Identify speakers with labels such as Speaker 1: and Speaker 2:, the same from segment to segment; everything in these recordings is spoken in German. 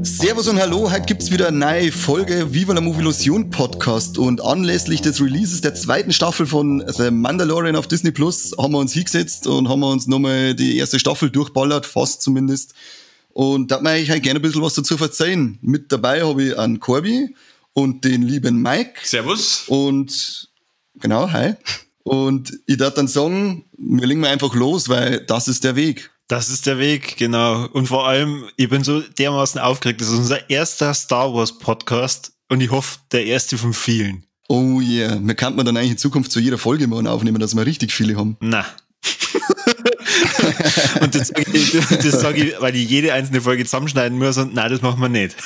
Speaker 1: Servus und hallo, heute gibt's wieder eine neue Folge Viva la Movilusion Podcast und anlässlich des Releases der zweiten Staffel von The Mandalorian auf Disney Plus haben wir uns hingesetzt und haben wir uns nochmal die erste Staffel durchballert, fast zumindest. Und da möchte ich halt gerne ein bisschen was dazu verzeihen. Mit dabei habe ich einen Corby und den lieben Mike.
Speaker 2: Servus.
Speaker 1: Und genau, hi. Und ich darf dann sagen, wir legen mal einfach los, weil das ist der Weg.
Speaker 2: Das ist der Weg, genau. Und vor allem, ich bin so dermaßen aufgeregt. Das ist unser erster Star Wars Podcast und ich hoffe, der erste von vielen.
Speaker 1: Oh yeah, wir könnten dann eigentlich in Zukunft zu jeder Folge mal aufnehmen, dass wir richtig viele haben.
Speaker 2: Na. Und das sage ich, weil ich jede einzelne Folge zusammenschneiden muss und nein, das machen wir nicht.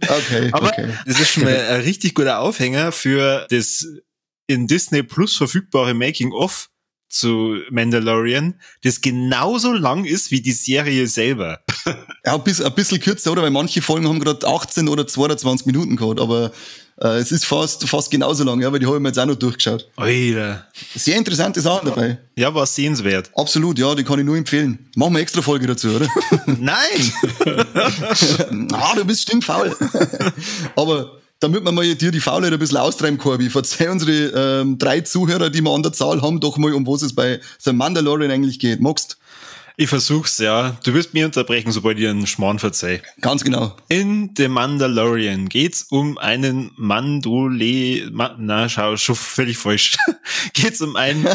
Speaker 1: Okay,
Speaker 2: aber
Speaker 1: okay.
Speaker 2: Das ist schon mal ein richtig guter Aufhänger für das in Disney Plus verfügbare Making-of zu Mandalorian, das genauso lang ist wie die Serie selber.
Speaker 1: Ja, ein bisschen kürzer, oder? Weil manche Folgen haben gerade 18 oder 22 Minuten gehabt, aber es ist fast genauso lang, ja, weil die habe ich mir jetzt auch noch durchgeschaut.
Speaker 2: Alter.
Speaker 1: Sehr interessante Sachen dabei.
Speaker 2: Ja, war sehenswert.
Speaker 1: Absolut, ja, die kann ich nur empfehlen. Machen wir eine extra Folge dazu, oder?
Speaker 2: Nein!
Speaker 1: Du bist stinkfaul. Aber damit wir mal dir die Faulheit ein bisschen austreiben, Corby, verzeih unsere 3 Zuhörer, die wir an der Zahl haben, doch mal, um was es bei The Mandalorian eigentlich geht. Magst?
Speaker 2: Ich versuch's, ja. Du wirst mir unterbrechen, sobald ich einen Schmarrn verzeih.
Speaker 1: Ganz genau.
Speaker 2: In The Mandalorian geht's um einen schon völlig falsch. Geht's um einen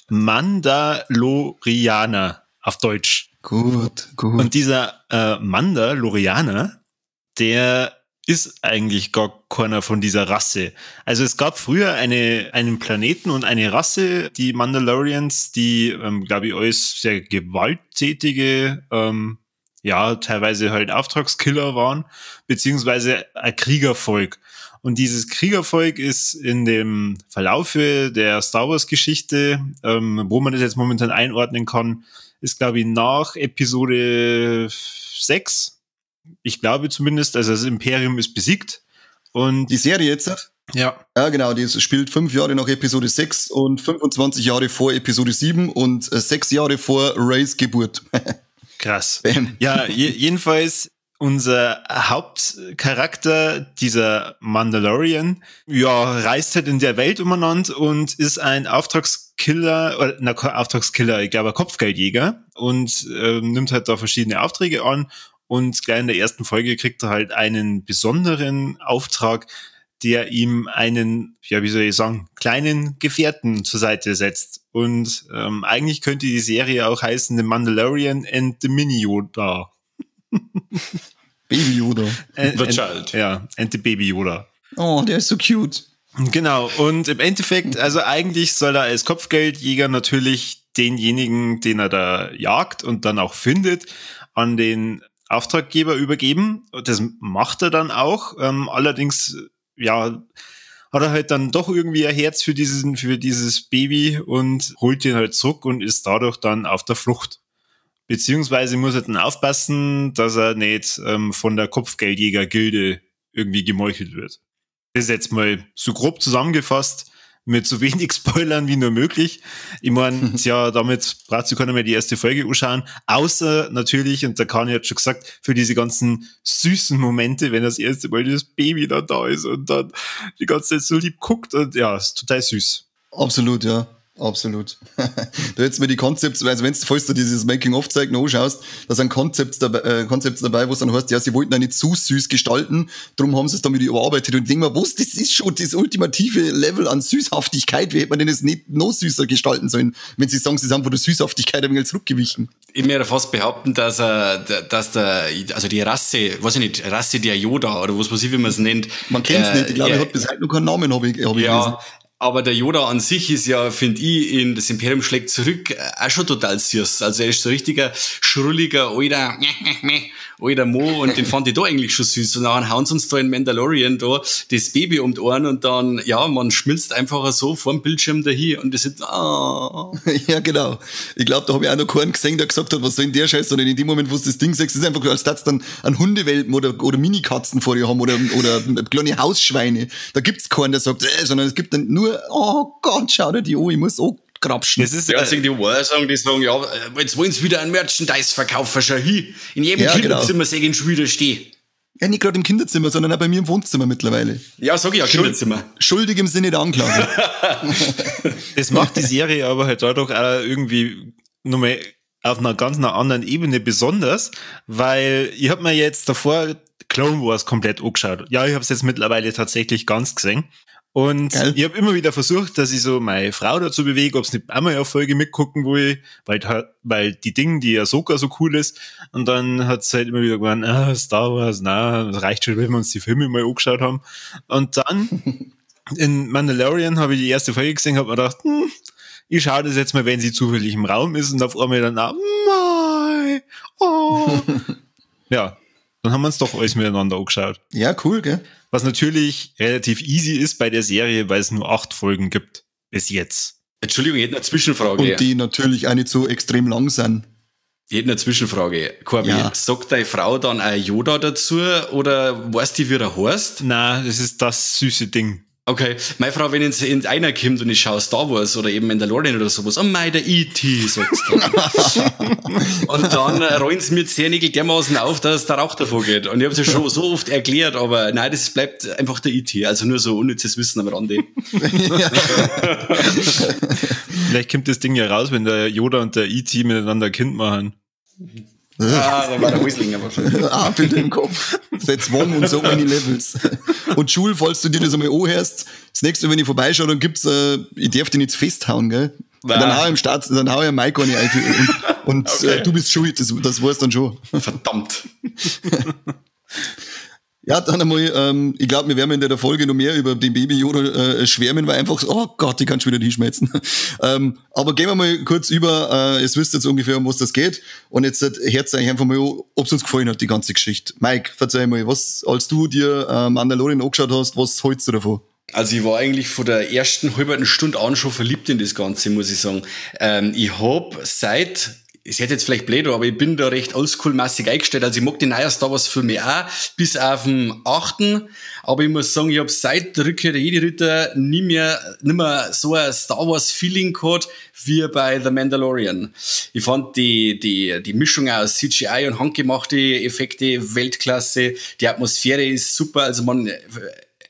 Speaker 2: Mandalorianer auf Deutsch.
Speaker 1: Gut.
Speaker 2: Und dieser Mandalorianer, der ist eigentlich gar keiner von dieser Rasse. Also es gab früher einen Planeten und eine Rasse, die Mandalorians, die, glaube ich, alles sehr gewalttätige, teilweise halt Auftragskiller waren, beziehungsweise ein Kriegervolk. Und dieses Kriegervolk ist in dem Verlaufe der Star Wars Geschichte, wo man das jetzt momentan einordnen kann, ist, glaube ich, nach Episode 6. Ich glaube zumindest, also das Imperium ist besiegt. Und
Speaker 1: die Serie jetzt?
Speaker 2: Ja.
Speaker 1: Ja, genau, die spielt 5 Jahre nach Episode 6 und 25 Jahre vor Episode 7 und 6 Jahre vor Reys Geburt.
Speaker 2: Krass.
Speaker 1: Bam.
Speaker 2: Ja, jedenfalls unser Hauptcharakter, dieser Mandalorian, reist halt in der Welt umeinander und ist ein Auftragskiller, kein Auftragskiller, ich glaube Kopfgeldjäger und nimmt halt da verschiedene Aufträge an. Und gleich in der ersten Folge kriegt er halt einen besonderen Auftrag, der ihm einen, kleinen Gefährten zur Seite setzt. Und eigentlich könnte die Serie auch heißen The Mandalorian and the Mini Yoda.
Speaker 1: Baby Yoda.
Speaker 2: The Child. Ja, and the Baby Yoda.
Speaker 1: Oh, der ist so cute.
Speaker 2: Genau, und im Endeffekt, also eigentlich soll er als Kopfgeldjäger natürlich denjenigen, den er da jagt und dann auch findet, an den Auftraggeber übergeben. Das macht er dann auch. Allerdings, hat er halt dann doch irgendwie ein Herz für dieses Baby und holt ihn halt zurück und ist dadurch dann auf der Flucht. Beziehungsweise muss er dann aufpassen, dass er nicht von der Kopfgeldjäger-Gilde irgendwie gemeuchelt wird. Das ist jetzt mal so grob zusammengefasst, mit so wenig Spoilern wie nur möglich. Ich meine, damit braucht ihr keiner mehr die erste Folge anschauen. Außer natürlich, und der Kani hat schon gesagt, für diese ganzen süßen Momente, wenn das erste Mal das Baby dann da ist und dann die ganze Zeit so lieb guckt. Und ja, ist total süß.
Speaker 1: Absolut, ja. Absolut. Da jetzt mir die Konzepte, also falls du dieses Making-of-Zeug noch anschaust, da sind Konzepte dabei, wo es dann heißt, ja, sie wollten ja nicht zu süß gestalten, darum haben sie es dann wieder überarbeitet und ich denke mir, das ist schon das ultimative Level an Süßhaftigkeit, wie hätte man denn das nicht noch süßer gestalten sollen, wenn sie sagen, sie sind von der Süßhaftigkeit ein wenig zurückgewichen.
Speaker 3: Ich würde fast behaupten, dass die Rasse, weiß ich nicht, Rasse der Yoda oder was weiß ich, wie man es nennt.
Speaker 1: Man kennt es nicht, ich glaube, er hat bis heute noch keinen Namen, habe ich gelesen.
Speaker 3: Aber der Yoda an sich ist ja, finde ich, in Das Imperium schlägt zurück auch schon total süß. Also er ist so ein richtiger, schrulliger, alter Mo und den fand ich da eigentlich schon süß. Und dann hauen sie uns da in Mandalorian da das Baby um die Ohren und dann, ja, man schmilzt einfach so vor dem Bildschirm dahin und das ist,
Speaker 1: Ja, genau. Ich glaube, da habe ich auch noch keinen gesehen, der gesagt hat, was soll denn der Scheiß, sondern in dem Moment, wo du das Ding sagst, ist einfach, als das dann einen Hundewelpen oder Minikatzen vor dir haben oder kleine Hausschweine. Da gibt's keinen, der sagt, sondern es gibt dann nur, oh Gott, schau dir die an, ich muss auch grapschen.
Speaker 3: Das ist die einzigen, die Wahrsagen, die sagen, ja, jetzt wollen sie wieder ein Merchandise verkaufen, schon hin. In jedem Kinderzimmer sehe ich schon wieder stehen.
Speaker 1: Ja, nicht gerade im Kinderzimmer, sondern auch bei mir im Wohnzimmer mittlerweile.
Speaker 3: Ja, sag ich ja, Kinderzimmer.
Speaker 1: Schuldig im Sinne der Anklage.
Speaker 2: Das macht die Serie aber halt dadurch auch irgendwie nochmal auf einer ganz anderen Ebene besonders, weil ich habe mir jetzt davor Clone Wars komplett angeschaut. Ja, ich habe es jetzt mittlerweile tatsächlich ganz gesehen. Und ich habe immer wieder versucht, dass ich so meine Frau dazu bewege, ob es nicht einmal eine Folge mitgucken will, weil die Dinge, die Ahsoka so cool ist. Und dann hat es halt immer wieder gemeint, Star Wars, das reicht schon, wenn wir uns die Filme mal angeschaut haben. Und dann in Mandalorian habe ich die erste Folge gesehen, habe mir gedacht, ich schaue das jetzt mal, wenn sie zufällig im Raum ist und auf einmal dann ja, dann haben wir uns doch alles miteinander angeschaut.
Speaker 1: Ja, cool, gell?
Speaker 2: Was natürlich relativ easy ist bei der Serie, weil es nur 8 Folgen gibt. Bis jetzt.
Speaker 3: Entschuldigung, ich hätte eine Zwischenfrage.
Speaker 1: Und die natürlich auch nicht so extrem lang sind.
Speaker 3: Ich hätte eine Zwischenfrage. Corby, sagt deine Frau dann auch Yoda dazu oder weißt du, wie er heißt?
Speaker 2: Nein, das ist das süße Ding.
Speaker 3: Okay, meine Frau, wenn jetzt in einer kommt und ich schaue Star Wars oder eben Mandalorian oder sowas, der E.T., sagst du. Und dann rollen sie mir die Zähnigel dermaßen auf, dass der Rauch davor geht. Und ich habe es ja schon so oft erklärt, aber nein, das bleibt einfach der E.T., also nur so unnützes Wissen am Rande.
Speaker 2: Vielleicht kommt das Ding ja raus, wenn der Yoda und der E.T. miteinander ein Kind machen.
Speaker 3: Da war der Häusling aber schon.
Speaker 1: Bild im Kopf. Setz Wong und so many Levels. Und Schul, falls du dir das einmal anhörst, das nächste Mal, wenn ich vorbeischaue, dann gibt's, ich darf dich nicht festhauen, gell? Dann hau ich am Mike eine und okay. Du bist schuld, das weißt dann schon.
Speaker 3: Verdammt.
Speaker 1: Ja, dann einmal, ich glaube, wir werden in der Folge noch mehr über den Baby Yoda schwärmen, weil einfach so, oh Gott, ich kann schon wieder hinschmelzen. Aber gehen wir mal kurz über, es wisst jetzt ungefähr, um was das geht. Und jetzt hört euch einfach mal an, ob es uns gefallen hat, die ganze Geschichte. Mike, verzeih mal, was, als du dir Mandalorian angeschaut hast, was hältst du davon?
Speaker 3: Also ich war eigentlich von der ersten halben Stunde an schon verliebt in das Ganze, muss ich sagen. Ich hab seit... Es hört jetzt vielleicht blöd, aber ich bin da recht oldschool-mäßig eingestellt. Also ich mag die neuen Star Wars-Filme auch, bis auf den 8. Aber ich muss sagen, ich habe seit der Rückkehr der Jedi-Ritter nicht mehr so ein Star Wars-Feeling gehabt wie bei The Mandalorian. Ich fand die Mischung aus CGI und handgemachte Effekte Weltklasse. Die Atmosphäre ist super. Also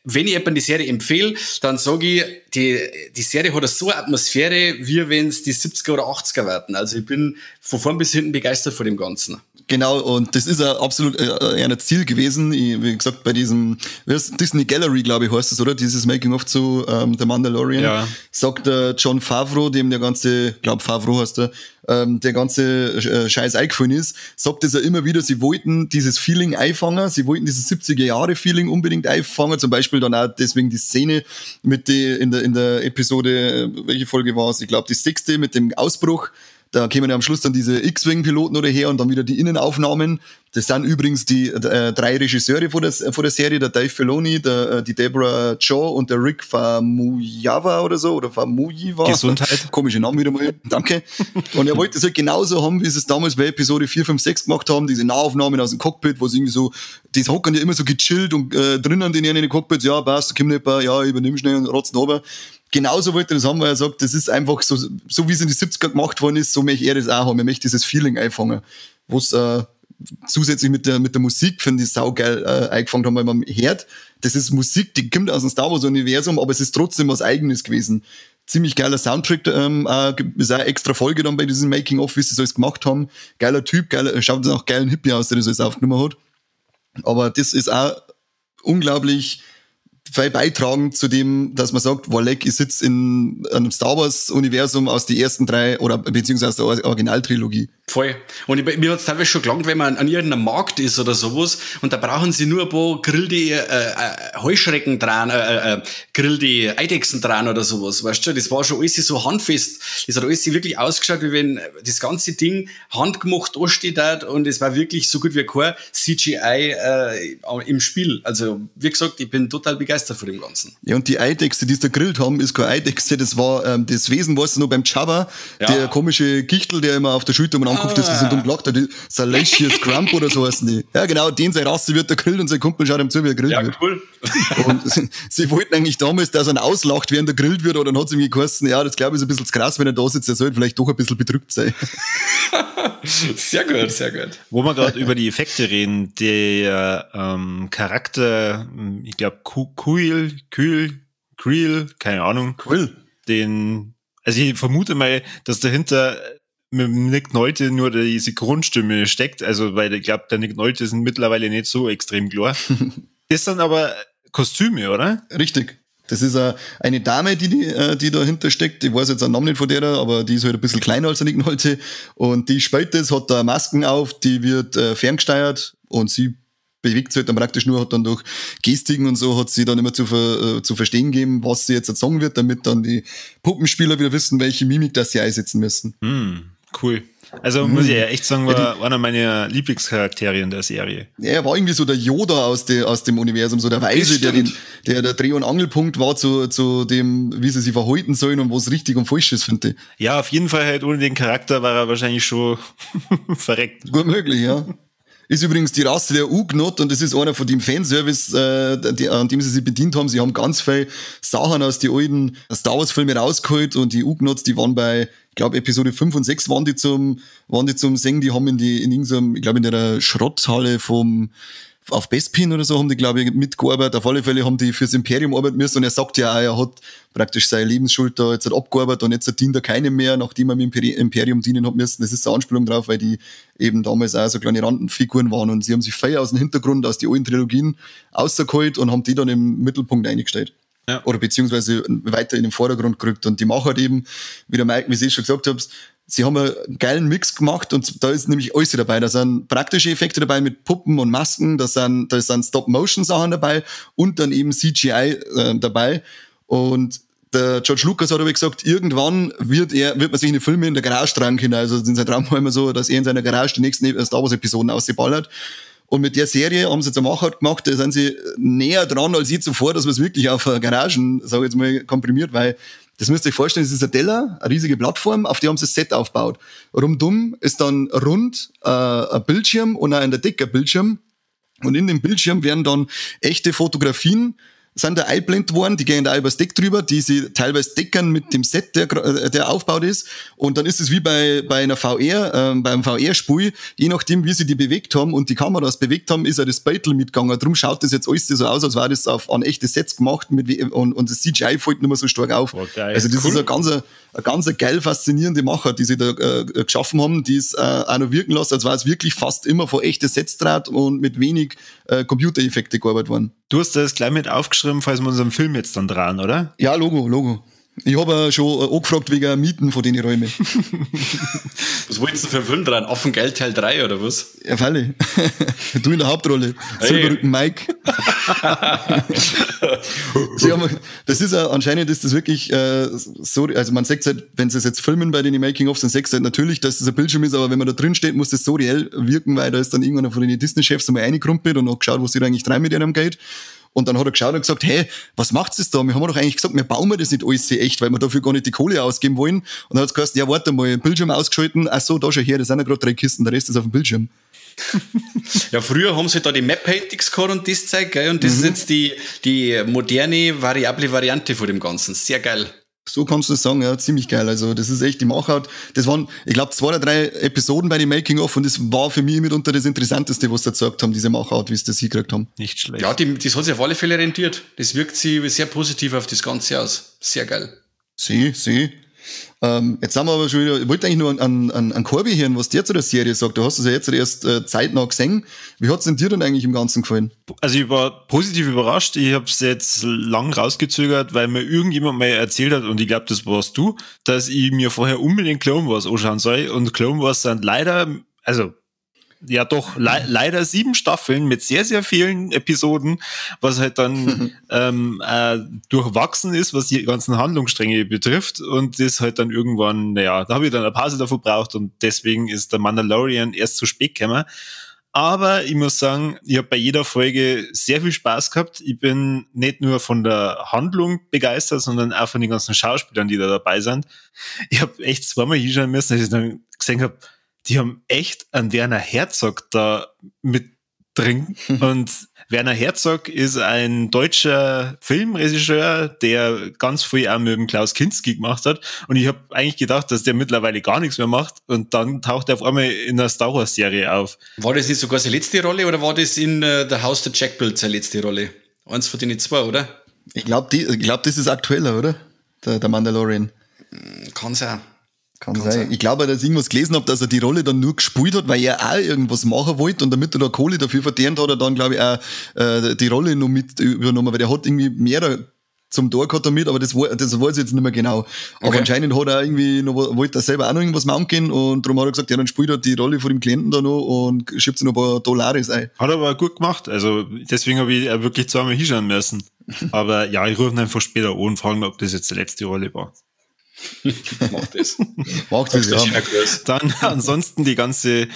Speaker 3: wenn ich jemandem die Serie empfehle, dann sage ich, die Serie hat so eine Atmosphäre, wie wenn es die 70er oder 80er werden. Also ich bin von vorn bis hinten begeistert von dem Ganzen.
Speaker 1: Genau, und das ist absolut ein Ziel gewesen. Wie gesagt, bei diesem Disney Gallery, glaube ich, heißt das, oder? Dieses Making-of zu The Mandalorian. Ja. Sagt Jon Favreau, dem der ganze, Favreau heißt der ganze Scheiß eingefallen ist, sagt es ja immer wieder, sie wollten dieses Feeling einfangen, sie wollten dieses 70er-Jahre-Feeling unbedingt einfangen, zum Beispiel dann auch deswegen die Szene in der Episode, welche Folge war es? Ich glaube, die 6. mit dem Ausbruch. Da kämen ja am Schluss dann diese X-Wing-Piloten oder her und dann wieder die Innenaufnahmen. Das sind übrigens die 3 Regisseure von der Serie, der Dave Filoni, die Deborah Chow und der Rick Famuyiwa oder so, oder Famuyiwa.
Speaker 2: Gesundheit.
Speaker 1: Komische Namen wieder mal, danke. Und er wollte es halt genauso haben, wie sie es damals bei Episode 4, 5, 6 gemacht haben, diese Nahaufnahmen aus dem Cockpit, wo sie irgendwie so, die hocken ja immer so gechillt und drinnen in den Cockpits, ja, passt, komm nicht, ja, übernimm schnell und rotzen runter. Genauso wollte er das haben, weil er sagt, das ist einfach so wie es in die 70er gemacht worden ist, so möchte er das auch haben. Er möchte dieses Feeling einfangen. Was zusätzlich mit der Musik, finde ich, saugeil eingefangen haben, weil man hört, das ist Musik, die kommt aus dem Star Wars-Universum, aber es ist trotzdem was Eigenes gewesen. Ziemlich geiler Soundtrack, ist auch eine extra Folge dann bei diesem Making-of, wie sie das alles gemacht haben. Geiler Typ, schaut auch geilen Hippie aus, der das alles aufgenommen hat. Aber das ist auch unglaublich viel beitragen zu dem, dass man sagt, Valek ist jetzt in einem Star Wars-Universum aus den ersten 3 oder beziehungsweise aus der Originaltrilogie.
Speaker 3: Voll. Und mir hat es teilweise schon gelangt, wenn man an irgendeinem Markt ist oder sowas und da brauchen sie nur ein paar grillte Heuschrecken dran, grillte Eidechsen dran oder sowas, weißt du? Das war schon alles so handfest. Das hat alles wirklich ausgeschaut, wie wenn das ganze Ding handgemacht ansteht und es war wirklich so gut wie kein CGI im Spiel. Also, wie gesagt, ich bin total begeistert von dem Ganzen.
Speaker 1: Ja, und die Eidechse, die sie da grillt haben, ist keine Eidechse, das war das Wesen, weißt du noch, beim Jabba, der komische Gichtel, der immer auf der Schulter anguckt, das ist so dumm gelacht hat, Salacious Crump oder so heißen die. Ja, genau, den seine Rasse wird da grillt und sein Kumpel schaut ihm zu, wie er grillt wird. Ja, cool. Und sie wollten eigentlich damals, dass er ihn auslacht, während er grillt wird, oder dann hat es ihm geheißen, ja, das glaube ich ist ein bisschen krass, wenn er da sitzt, er sollte vielleicht doch ein bisschen bedrückt sein.
Speaker 3: Sehr gut, sehr gut.
Speaker 2: Wo wir gerade über die Effekte reden, der Charakter, ich glaube, Creel, keine Ahnung.
Speaker 1: Cool.
Speaker 2: Also ich vermute mal, dass dahinter mit Nick Nolte nur diese Grundstimme steckt, also weil ich glaube, der Nick Nolte sind mittlerweile nicht so extrem klar. Ist dann aber Kostüme, oder?
Speaker 1: Richtig. Das ist eine Dame, die dahinter steckt. Ich weiß jetzt den Namen nicht von der, aber die ist halt ein bisschen kleiner als der Nick Nolte. Und die spielt das, hat da Masken auf, die wird ferngesteuert und sie bewegt sich halt dann praktisch nur, hat dann durch Gestiken und so, hat sie dann immer zu verstehen gegeben, was sie jetzt sagen wird, damit dann die Puppenspieler wieder wissen, welche Mimik das sie einsetzen müssen.
Speaker 2: Cool. Also muss ich ja echt sagen, war einer meiner Lieblingscharaktere in der Serie.
Speaker 1: Ja, er war irgendwie so der Yoda aus dem Universum, so der Weise, der Dreh- und Angelpunkt war zu dem, wie sie sich verhalten sollen und was richtig und falsch ist, finde ich.
Speaker 2: Ja, auf jeden Fall halt ohne den Charakter war er wahrscheinlich schon verreckt.
Speaker 1: Gut möglich, ja. Ist übrigens die Rasse der Ugnaught und das ist einer von dem Fanservice, an dem sie sich bedient haben. Sie haben ganz viel Sachen aus den alten Star Wars Filmen rausgeholt und die Ugnaughts, die waren bei, ich glaube, Episode 5 und 6 waren die zum Singen, die haben in irgendeinem, ich glaube, in der Schrotthalle auf Bespin oder so haben die, glaube ich, mitgearbeitet. Auf alle Fälle haben die fürs Imperium arbeiten müssen und er sagt ja auch, er hat praktisch seine Lebensschuld da jetzt abgearbeitet und jetzt dient er keinem mehr, nachdem er im Imperium dienen hat müssen. Das ist eine Anspielung drauf, weil die eben damals auch so kleine Randenfiguren waren und sie haben sich viel aus dem Hintergrund, aus den alten Trilogien rausgeholt und haben die dann im Mittelpunkt eingestellt. Ja. Oder beziehungsweise weiter in den Vordergrund gerückt. Und die machen halt eben, wie der Mike, wie Sie schon gesagt habt, sie haben einen geilen Mix gemacht und da ist nämlich alles dabei. Da sind praktische Effekte dabei mit Puppen und Masken, da sind Stop-Motion-Sachen dabei und dann eben CGI dabei. Und der George Lucas hat aber gesagt, irgendwann wird man sich in die Filme in der Garage tragen können. Also in seinem Traum war immer so, dass er in seiner Garage die nächsten Star Wars-Episoden ausballert. Und mit der Serie haben sie jetzt eine Machart gemacht, da sind sie näher dran als je zuvor, dass man es wirklich auf Garagen, sage ich jetzt mal, komprimiert, weil das müsst ihr euch vorstellen, das ist eine Teller, eine riesige Plattform, auf die haben sie das Set aufgebaut. Rundum ist dann rund ein Bildschirm und auch in der Decke ein Bildschirm. Und in dem Bildschirm werden dann echte Fotografien sind da eingeblendet worden, die gehen da übers Deck drüber, die sie teilweise deckern mit dem Set, der aufgebaut ist. Und dann ist es wie bei einer beim VR-Spiel, je nachdem, wie sie die bewegt haben und die Kameras bewegt haben, ist ja das Beutel mitgegangen. Darum schaut das jetzt alles so aus, als war das an echte Sets gemacht und das CGI fällt nicht mehr so stark auf.
Speaker 2: Oh, geil.
Speaker 1: Also das ist eine ganz geil faszinierende Macher, die sie da geschaffen haben, die es auch noch wirken lassen, als war es wirklich fast immer von echten Sets draht und mit wenig Computereffekte gearbeitet worden.
Speaker 2: Du hast das gleich mit aufgeschrieben, falls wir unseren Film jetzt dann dran, oder?
Speaker 1: Ja, Logo. Ich habe schon angefragt wegen Mieten von den Räumen.
Speaker 3: Was wolltest du für einen Film dran? Affengeld Teil 3 oder was?
Speaker 1: Ja, Falle. Du in der Hauptrolle. Silberrücken Mike. Das ist anscheinend ist das wirklich so, also man sagt halt, wenn sie es jetzt filmen bei den Making-ofs, dann sagt halt natürlich, dass das ein Bildschirm ist, aber wenn man da drin steht, muss das so reell wirken, weil da ist dann irgendwann von den Disney-Chefs einmal reingekrumpelt und hat geschaut, was sie da eigentlich rein mit ihrem Geld. Und dann hat er geschaut und gesagt, hey, was macht's das da? Wir haben doch eigentlich gesagt, wir bauen das nicht alles echt, weil wir dafür gar nicht die Kohle ausgeben wollen. Und dann hat's gesagt, ja, warte mal, Bildschirm ausgeschalten. Ach so, da schon her, das sind ja gerade 3 Kisten, der Rest ist auf dem Bildschirm.
Speaker 3: Ja, früher haben sie da die Map-Paintings gehabt und das Zeug, gell? Und das ist jetzt die moderne, variable Variante von dem Ganzen. Sehr geil.
Speaker 1: So kannst du das sagen, ja, ziemlich geil. Also das ist echt die Machart. Das waren, ich glaube, 2 oder 3 Episoden bei den Making-of und das war für mich mitunter das Interessanteste, was sie gesagt haben, diese Machart, wie sie das hingekriegt haben.
Speaker 2: Nicht schlecht.
Speaker 3: Ja, das hat sich auf alle Fälle rentiert. Das wirkt sich sehr positiv auf das Ganze aus. Sehr geil.
Speaker 1: Sie. Jetzt haben wir aber schon wieder, ich wollte eigentlich nur an Corby hören, was der zu der Serie sagt. Du hast es ja jetzt erst zeitnah gesehen. Wie hat's denn dir denn eigentlich im Ganzen gefallen?
Speaker 2: Also ich war positiv überrascht. Ich habe es jetzt lang rausgezögert, weil mir irgendjemand mal erzählt hat, und ich glaube, das warst du, dass ich mir vorher unbedingt Clone Wars anschauen soll. Und Clone Wars sind leider, also ja doch, leider 7 Staffeln mit sehr, sehr vielen Episoden, was halt dann durchwachsen ist, was die ganzen Handlungsstränge betrifft, und das halt dann irgendwann, naja, da habe ich dann eine Pause davor gebraucht, und deswegen ist der Mandalorian erst zu spät gekommen. Aber ich muss sagen, ich habe bei jeder Folge sehr viel Spaß gehabt. Ich bin nicht nur von der Handlung begeistert, sondern auch von den ganzen Schauspielern, die da dabei sind. Ich habe echt zweimal hinschauen müssen, als ich dann gesehen habe, die haben echt einen Werner Herzog da mit drin. Und Werner Herzog ist ein deutscher Filmregisseur, der ganz viel auch mit dem Klaus Kinski gemacht hat. Und ich habe eigentlich gedacht, dass der mittlerweile gar nichts mehr macht. Und dann taucht er auf einmal in einer Star Wars Serie auf.
Speaker 3: War das nicht sogar seine letzte Rolle, oder war das in The House of Jack Built seine letzte Rolle? Eins von denen 2, oder?
Speaker 1: Ich glaube, das ist aktueller, oder? Der Mandalorian.
Speaker 3: Kann sein.
Speaker 1: Kann sein. Ich glaube, dass ich irgendwas gelesen habe, dass er die Rolle dann nur gespielt hat, weil er auch irgendwas machen wollte, und damit er da Kohle dafür verdient hat, er dann, glaube ich, auch die Rolle noch mit übernommen, weil der hat irgendwie mehrere zum Tor gehabt damit, aber das weiß ich jetzt nicht mehr genau. Aber
Speaker 3: okay.
Speaker 1: Anscheinend hat er irgendwie noch, wollte er selber auch noch irgendwas machen gehen, und darum hat er gesagt, ja, dann spielt er die Rolle von dem Klienten da noch und schiebt sich noch ein paar Dollares ein.
Speaker 2: Hat er aber gut gemacht. Also deswegen habe ich wirklich zweimal hinschauen müssen. Aber ja, ich rufe ihn einfach später an und frage, ob das jetzt die letzte Rolle war.
Speaker 3: Macht das.
Speaker 1: Macht das, ja.
Speaker 2: Dann ansonsten die ganze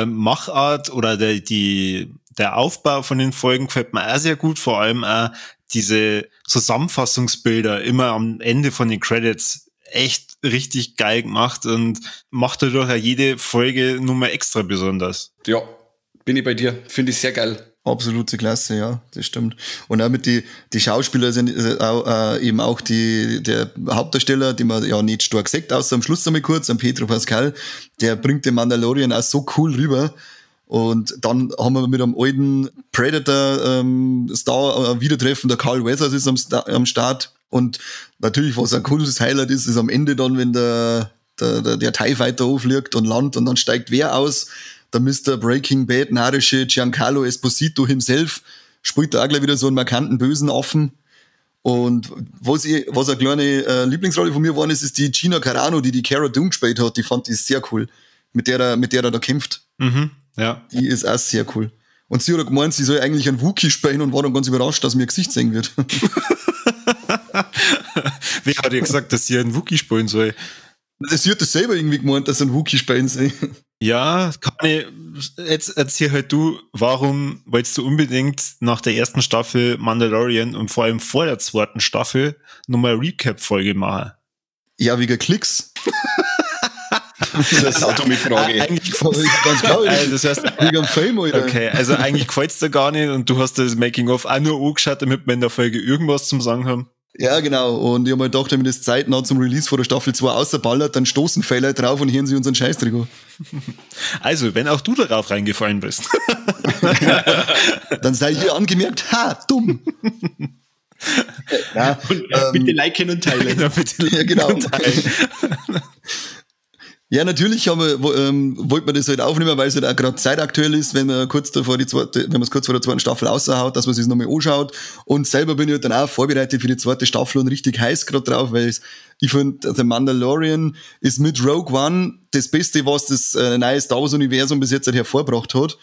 Speaker 2: Machart oder der Aufbau von den Folgen gefällt mir auch sehr gut, vor allem auch diese Zusammenfassungsbilder immer am Ende von den Credits echt richtig geil gemacht und macht dadurch auch jede Folge nur mal extra besonders.
Speaker 3: Ja, bin ich bei dir. Finde ich sehr geil.
Speaker 1: Absolute Klasse, ja, das stimmt. Und auch mit die Schauspieler sind eben auch der Hauptdarsteller, den man ja nicht stark sagt, außer am Schluss einmal kurz, am Pedro Pascal, der bringt den Mandalorian auch so cool rüber. Und dann haben wir mit einem alten Predator-Star Wiedertreffen, der Carl Weathers ist am Start. Und natürlich, was ein cooles Highlight ist am Ende dann, wenn der TIE Fighter aufliegt und landet, und dann steigt wer aus? Der Mr. Breaking Bad narische Giancarlo Esposito himself spielt da auch gleich wieder so einen markanten bösen Affen. Und was eine kleine Lieblingsrolle von mir war, ist die Gina Carano, die Cara Dune gespielt hat. Die fand ich sehr cool. Mit der er da kämpft.
Speaker 2: Mhm, ja.
Speaker 1: Die ist auch sehr cool. Und sie hat gemeint, sie soll eigentlich einen Wookie spielen, und war dann ganz überrascht, dass mir ihr Gesicht sehen wird.
Speaker 2: Wer hat ihr gesagt, dass sie einen Wookie spielen soll?
Speaker 1: Sie hat das selber irgendwie gemeint, dass sie einen Wookie spielen soll.
Speaker 2: Ja, jetzt erzähl halt du, warum wolltest du unbedingt nach der ersten Staffel Mandalorian und vor allem vor der zweiten Staffel nochmal eine Recap-Folge machen?
Speaker 1: Ja, wegen Klicks.
Speaker 3: Das ist eine dumme Frage.
Speaker 1: Ganz klar,
Speaker 2: das heißt,
Speaker 1: wegen dem Fame, Alter.
Speaker 2: Okay, also eigentlich gefällt's dir gar nicht, und du hast das Making-of auch nur angeschaut, damit wir in der Folge irgendwas zum Sagen haben.
Speaker 1: Ja, genau. Und ich habe mir gedacht, wenn das zeitnah zum Release von der Staffel 2 außerballert, dann stoßen Fehler drauf und hören sie unseren Scheißdreck an.
Speaker 2: Also, wenn auch du darauf reingefallen bist.
Speaker 1: Dann sei hier angemerkt, dumm. Ja,
Speaker 3: bitte liken und teilen.
Speaker 1: Ja, genau. Ja, natürlich wollte man das halt aufnehmen, weil es halt auch gerade zeitaktuell ist, wenn man es kurz vor der zweiten Staffel raushaut, dass man sich nochmal anschaut. Und selber bin ich halt dann auch vorbereitet für die zweite Staffel und richtig heiß gerade drauf, weil ich finde, The Mandalorian ist mit Rogue One das Beste, was das neue Star Wars Universum bis jetzt halt hervorgebracht hat.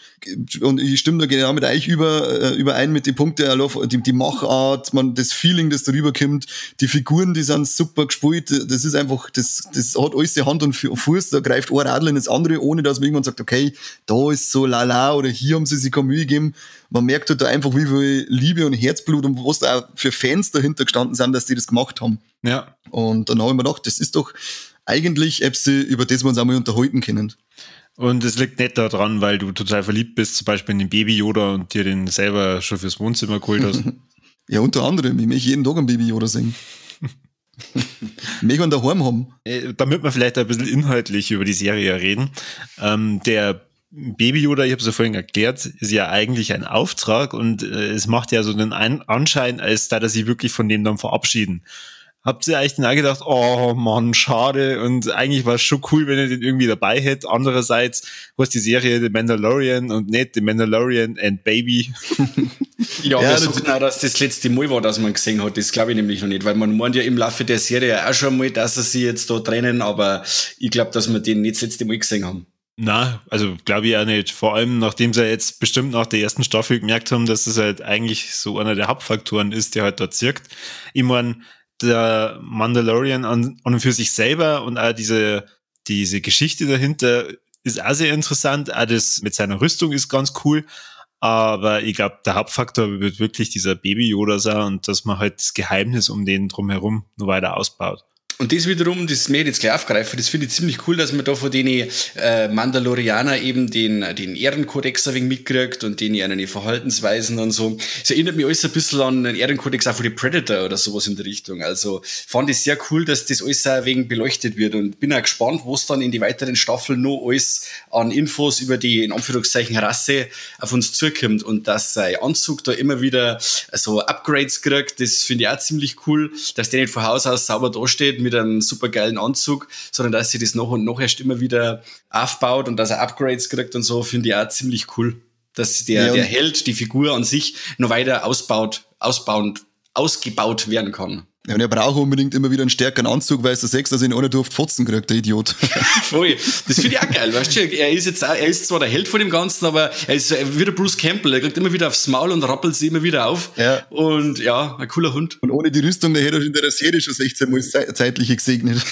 Speaker 1: Und ich stimme da genau mit euch überein mit den Punkten, die Machart, das Feeling, das darüber kommt, die Figuren, die sind super gespielt. Das ist einfach, das hat alles die Hand und Fuß, da greift ein Radl in das andere, ohne dass man irgendwann sagt, okay, da ist so lala, oder hier haben sie sich keine Mühe gegeben. Man merkt halt da einfach, wie viel Liebe und Herzblut und was da auch für Fans dahinter gestanden sind, dass die das gemacht haben.
Speaker 2: Ja.
Speaker 1: Und dann habe ich mir gedacht, das ist doch eigentlich etwas, über das wir uns einmal unterhalten können.
Speaker 2: Und es liegt nicht daran, weil du total verliebt bist, zum Beispiel in den Baby Yoda, und dir den selber schon fürs Wohnzimmer geholt hast.
Speaker 1: Ja, unter anderem. Ich möchte jeden Tag einen Baby Yoda singen. Ich möchte ihn daheim haben.
Speaker 2: Damit wir vielleicht ein bisschen inhaltlich über die Serie reden. Der Baby Yoda, ich habe es ja vorhin erklärt, ist ja eigentlich ein Auftrag, und es macht ja so den Anschein, als da sie wirklich von dem dann verabschieden. Habt ihr eigentlich dann auch gedacht, oh Mann, schade, und eigentlich war es schon cool, wenn ihr den irgendwie dabei hättet. Andererseits, du hast die Serie The Mandalorian und nicht The Mandalorian and Baby.
Speaker 3: Ja, wir sagen auch, dass das letzte Mal war, dass man gesehen hat. Das glaube ich nämlich noch nicht, weil man meint ja im Laufe der Serie auch schon mal, dass sie sich jetzt da trennen, aber ich glaube, dass wir den nicht das letzte Mal gesehen haben.
Speaker 2: Na, also glaube ich auch nicht. Vor allem, nachdem sie jetzt bestimmt nach der ersten Staffel gemerkt haben, dass das halt eigentlich so einer der Hauptfaktoren ist, der halt dort zirkt. Ich meine, der Mandalorian an und für sich selber und auch diese Geschichte dahinter ist auch sehr interessant. Auch das mit seiner Rüstung ist ganz cool. Aber ich glaube, der Hauptfaktor wird wirklich dieser Baby-Yoda sein und dass man halt das Geheimnis um den drumherum noch weiter ausbaut.
Speaker 3: Und das wiederum, das möchte ich jetzt gleich aufgreifen, das finde ich ziemlich cool, dass man da von den Mandalorianer eben den Ehrenkodex ein wenig mitkriegt und denen eine Verhaltensweisen und so. Es erinnert mich alles ein bisschen an den Ehrenkodex auch von den Predator oder sowas in der Richtung. Also fand ich sehr cool, dass das alles auch ein wenig beleuchtet wird und bin auch gespannt, was dann in die weiteren Staffeln noch alles an Infos über die, in Anführungszeichen, Rasse auf uns zukommt und dass sein Anzug da immer wieder so Upgrades kriegt. Das finde ich auch ziemlich cool, dass der nicht von Haus aus sauber dasteht mit einem supergeilen Anzug, sondern dass sie das nach und nach erst immer wieder aufbaut und dass er Upgrades kriegt und so, finde ich auch ziemlich cool. Dass der Held, die Figur an sich, noch weiter ausgebaut werden kann.
Speaker 1: Ja, und er braucht unbedingt immer wieder einen stärkeren Anzug, weil es der Sechs, dass ihn einer durft fotzen kriegt, der Idiot.
Speaker 3: Voll. Das finde ich auch geil, weißt du, er ist zwar der Held von dem Ganzen, aber er ist wie der Bruce Campbell, er kriegt immer wieder aufs Maul und rappelt sie immer wieder auf. Ja. Und ja, ein cooler Hund.
Speaker 1: Und ohne die Rüstung, der hätte er in der Serie schon 16 Mal zeitliche gesegnet.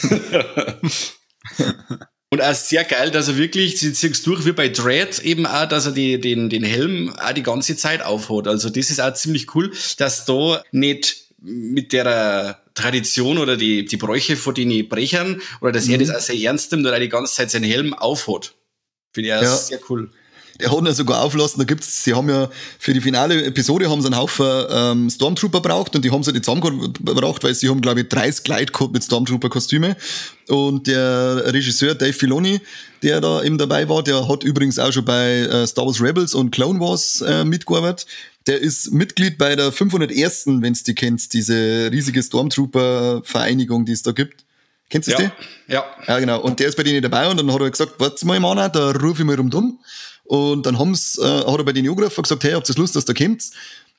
Speaker 3: Und auch sehr geil, dass er wirklich, sie ziehen es durch wie bei Dread eben auch, dass er den Helm auch die ganze Zeit aufhat. Also das ist auch ziemlich cool, dass da nicht mit der Tradition oder die Bräuche von den Brechern oder dass er das auch sehr ernst nimmt oder die ganze Zeit seinen Helm aufhat. Finde ich auch sehr cool.
Speaker 1: Der hat ihn ja sogar auflassen, sie haben ja für die finale Episode haben sie einen Haufen Stormtrooper braucht und die haben sie nicht zusammengebracht, weil sie haben, glaube ich, 30 Kleid gehabt mit Stormtrooper-Kostüme und der Regisseur Dave Filoni, der da eben dabei war, der hat übrigens auch schon bei Star Wars Rebels und Clone Wars mitgearbeitet. Der ist Mitglied bei der 501., wenn du die kennst, diese riesige Stormtrooper-Vereinigung, die es da gibt. Kennst du die?
Speaker 3: Ja.
Speaker 1: Ja, genau. Und der ist bei denen dabei und dann hat er gesagt, warte mal, Mann, da rufe ich mal dumm. Und dann hat er bei den angerufen und gesagt, hey, habt ihr Lust, dass ihr kommt?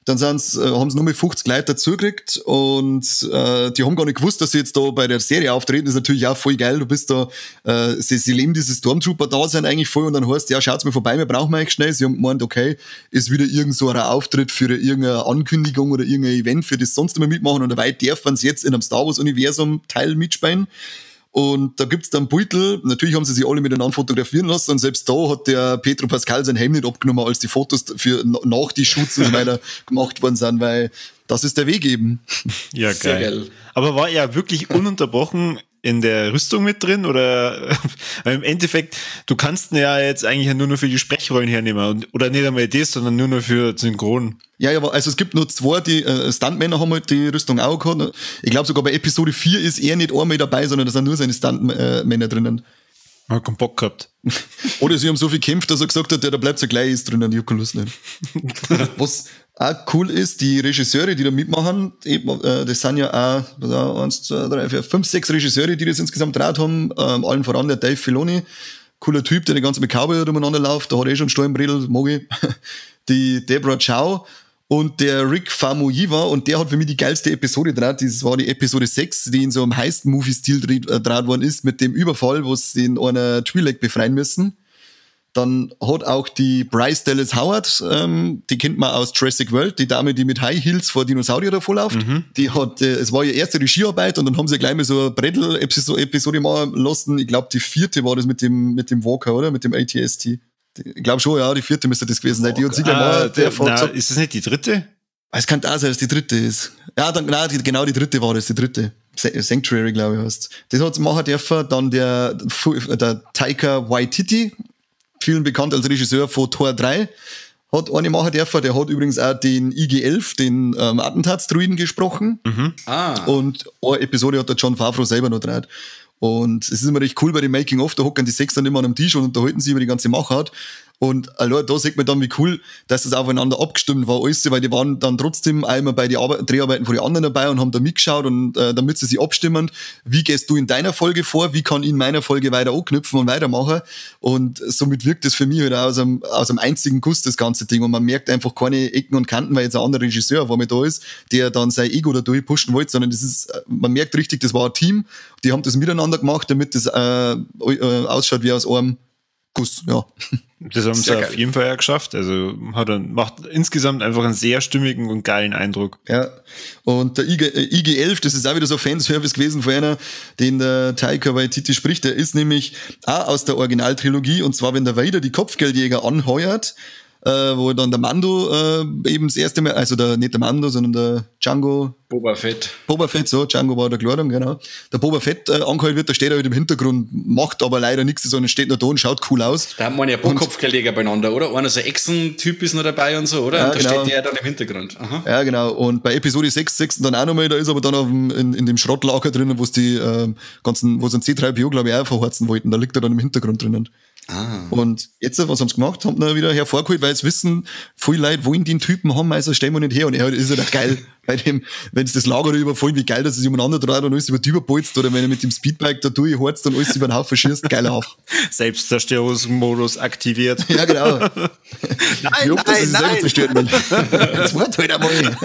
Speaker 1: Dann haben sie nur mit 50 Leute dazugekriegt und die haben gar nicht gewusst, dass sie jetzt da bei der Serie auftreten. Das ist natürlich auch voll geil. Du bist da, sie leben dieses Stormtrooper-Dasein eigentlich voll und dann heißt, ja, schaut's mal vorbei, wir brauchen eigentlich schnell. Sie haben gemeint, okay, ist wieder irgend so ein Auftritt für irgendeine Ankündigung oder irgendein Event, für das sonst immer mitmachen und dabei dürfen sie jetzt in einem Star Wars-Universum Teil mitspielen. Und da gibt's dann Beutel, natürlich haben sie sich alle miteinander fotografieren lassen und selbst da hat der Pedro Pascal sein Helm nicht abgenommen, als die Fotos für nach die Shoots und so weiter gemacht worden sind, weil das ist der Weg eben.
Speaker 2: Ja, geil. Aber war er wirklich ununterbrochen in der Rüstung mit drin oder im Endeffekt, du kannst ihn ja jetzt eigentlich nur noch für die Sprechrollen hernehmen oder nicht einmal das, sondern nur noch für Synchron.
Speaker 1: Ja, also es gibt nur 2, die Stuntmänner haben halt die Rüstung auch gehabt. Ich glaube sogar bei Episode 4 ist er nicht einmal dabei, sondern da sind nur seine Stuntmänner drinnen.
Speaker 2: Hat keinen Bock gehabt.
Speaker 1: Oder sie haben so viel gekämpft, dass er gesagt hat, da bleibt so gleich ist drinnen, ich hab keine Lust nicht. Was auch cool ist, die Regisseure, die da mitmachen, das sind ja auch 1, 2, 3, 4, 5, 6 Regisseure, die das insgesamt draht haben, allen voran der Dave Filoni, cooler Typ, der die ganze mit Cowboy umeinander läuft, da hat schon Stollenbredel, mag ich. Die Deborah Chow und der Rick Famuyiwa und der hat für mich die geilste Episode draht. Das war die Episode 6, die in so einem Heist-Movie-Stil draht worden ist, mit dem Überfall, wo sie in einer Twi'lek befreien müssen. Dann hat auch die Bryce Dallas Howard, die kennt man aus Jurassic World, die Dame, die mit High Heels vor Dinosaurier da vorläuft. Die hat, es war ihre erste Regiearbeit und dann haben sie gleich mal so eine Brettel-Episode machen lassen. Ich glaube, die 4. war das mit dem Walker, oder? Mit dem AT-ST. Ich glaube schon, ja, die 4. müsste das gewesen sein. Die hat sicher mal
Speaker 2: ist das nicht die 3.?
Speaker 1: Es kann auch sein, dass die 3. ist. Ja, dann, genau die 3. war das, die 3. Sanctuary, glaube ich, heißt. Das hat machen dürfen. Dann der Taika Waititi, vielen bekannt als Regisseur von Tor 3, hat eine machen dürfen. Der hat übrigens auch den IG-11, den Attentatsdruiden gesprochen. Und eine Episode hat der Jon Favreau selber noch gedreht. Und es ist immer recht cool bei dem Making-of, da hocken die 6 dann immer an einem Tisch und unterhalten sich über die ganze Machart. Und allein da sieht man dann, wie cool, dass das aufeinander abgestimmt war, alles, weil die waren dann trotzdem einmal bei den Dreharbeiten von den anderen dabei und haben da mitgeschaut und damit sie sich abstimmen, wie gehst du in deiner Folge vor, wie kann ich in meiner Folge weiter anknüpfen und weitermachen. Und somit wirkt das für mich halt auch aus einem einzigen Guss, das ganze Ding. Und man merkt einfach keine Ecken und Kanten, weil jetzt ein anderer Regisseur auf einmal da ist, der dann sein Ego da durchpushen wollte, sondern das ist, man merkt richtig, das war ein Team, die haben das miteinander gemacht, damit das ausschaut wie aus einem Guss, ja.
Speaker 2: Das haben sie auf jeden Fall ja geschafft. Also macht insgesamt einfach einen sehr stimmigen und geilen Eindruck.
Speaker 1: Ja, und der IG-11, das ist auch wieder so Fanservice gewesen von einer, den der Taika Waititi spricht, der ist nämlich auch aus der Originaltrilogie, und zwar, wenn der Vader die Kopfgeldjäger anheuert, wo dann der Mando eben das erste Mal, also nicht der Mando, sondern der Django.
Speaker 3: Boba Fett,
Speaker 1: so, Django war der Kleidung, genau. Der Boba Fett angeheuert wird, da steht er halt im Hintergrund, macht aber leider nichts, sondern steht nur da und schaut cool aus.
Speaker 3: Da haben wir ja ein paar Kopfgeldjäger beieinander, oder? Einer so Echsen-Typ ist noch dabei und so, oder?
Speaker 1: Ja,
Speaker 3: und da
Speaker 1: genau.
Speaker 3: steht der dann im Hintergrund. Aha.
Speaker 1: Ja, genau. Und bei Episode 6 dann auch nochmal, da ist aber dann in dem Schrottlager drinnen, wo es die wo sie ein C3PO, glaube ich, auch verhorzen wollten, da liegt er dann im Hintergrund drinnen.
Speaker 3: Ah.
Speaker 1: Und jetzt, was haben sie gemacht? Haben ihn wieder hervorgeholt, weil sie wissen, viele Leute wollen den Typen haben, also stellen wir nicht her. Und er ist ja geil bei dem, wenn sie das Lager überfallen, wie geil, dass es umeinander dreht und alles über die überbolzt, oder wenn er mit dem Speedbike da durchhorzt und alles über den Haufen schießt, geiler Haufen.
Speaker 2: Selbstzerstörungsmodus aktiviert.
Speaker 1: Ja, genau.
Speaker 2: Nein,
Speaker 1: wie oft, dass er sich selber zerstören will. Das Wort halt einmal.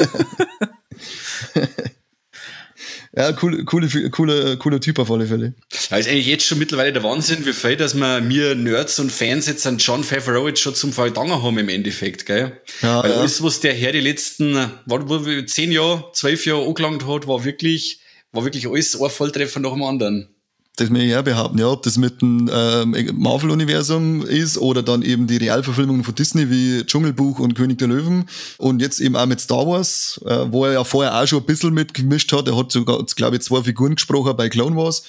Speaker 1: Ja, cooler Typ auf alle Fälle.
Speaker 3: Ja, ist eigentlich jetzt schon mittlerweile der Wahnsinn, wie viel, dass wir Nerds und Fans jetzt an Jon Favreau jetzt schon zum Verdanken haben im Endeffekt, gell?
Speaker 1: Ja,
Speaker 3: weil alles, was der Herr die letzten 10 Jahre, 12 Jahre angelangt hat, war wirklich alles ein Volltreffer nach dem anderen.
Speaker 1: Das möchte ich auch behaupten, ja, ob das mit dem Marvel-Universum ist oder dann eben die Realverfilmungen von Disney wie Dschungelbuch und König der Löwen und jetzt eben auch mit Star Wars, wo er ja vorher auch schon ein bisschen mitgemischt hat. Er hat sogar, glaube ich, 2 Figuren gesprochen bei Clone Wars.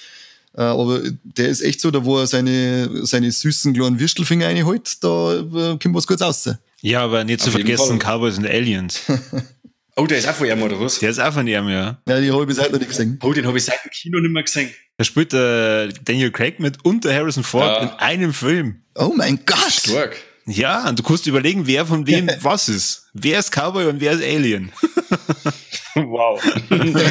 Speaker 1: Aber der ist echt so, da wo er seine süßen kleinen Würstelfinger reinholt, da kommt was Gutes raus.
Speaker 2: Ja, aber nicht zu vergessen, Cowboys and Aliens.
Speaker 3: Oh, der ist auch von ihm, oder was?
Speaker 2: Der ist auch von ihm, ja.
Speaker 1: Ja, die habe ich bis heute noch nicht gesehen.
Speaker 3: Oh, den habe ich seit dem Kino nicht mehr gesehen.
Speaker 2: Da spielt Daniel Craig mit und der Harrison Ford in einem Film.
Speaker 1: Oh mein Gott!
Speaker 3: Stark.
Speaker 2: Ja, und du kannst überlegen, wer von wem was ist. Wer ist Cowboy und wer ist Alien?
Speaker 3: Wow.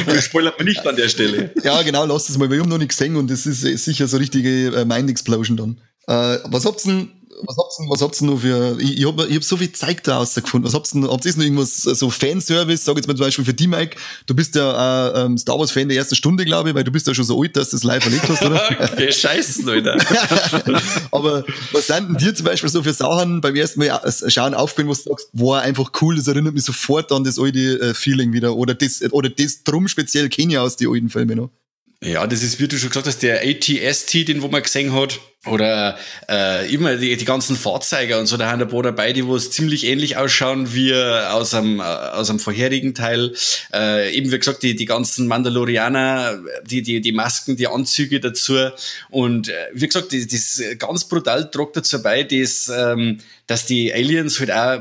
Speaker 3: Das spoilert man nicht an der Stelle.
Speaker 1: Ja, genau, lasst es mal, wir haben noch nicht gesehen und das ist sicher so richtige Mind-Explosion dann. Was habt's denn noch für, ich hab so viel Zeug da rausgefunden. Habt ihr noch irgendwas, so Fanservice, sag jetzt mal zum Beispiel für die, Mike, du bist ja Star Wars Fan der ersten Stunde, glaube ich, weil du bist ja schon so alt, dass du das live erlebt hast, oder?
Speaker 3: Okay, scheiße, Leute.
Speaker 1: Aber was sind denn dir zum Beispiel so für Sachen beim ersten Mal schauen aufgefallen, wo du sagst, wow, einfach cool, das erinnert mich sofort an das alte Feeling wieder, oder das drum speziell kenne ich aus die alten Filme noch?
Speaker 3: Ja, das ist, wie du schon gesagt hast, der AT-ST, den wo man gesehen hat. Oder immer die ganzen Fahrzeuge und so, da haben ein paar dabei, die wo es ziemlich ähnlich ausschauen wie aus einem vorherigen Teil. Eben wie gesagt, die ganzen Mandalorianer, die Masken, die Anzüge dazu. Und wie gesagt, das ist ganz brutal tragt dazu bei, dass die Aliens halt auch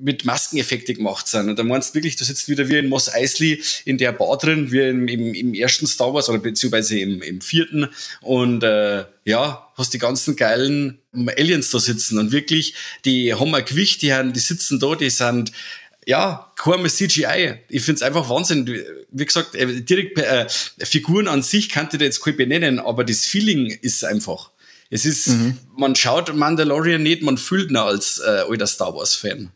Speaker 3: mit Maskeneffekte gemacht sind. Und da meinst du wirklich, du sitzt wieder wie in Mos Eisley in der Bar drin, wie im ersten Star Wars oder beziehungsweise im 4. Und hast die ganzen geilen Aliens da sitzen. Und wirklich, die haben ein Gewicht, die sitzen da, die sind kaum CGI. Ich find's einfach Wahnsinn. Wie gesagt, direkt Figuren an sich kann ich da jetzt kein benennen, aber das Feeling ist einfach. Es ist, man schaut Mandalorian nicht, man fühlt ihn als alter Star Wars-Fan.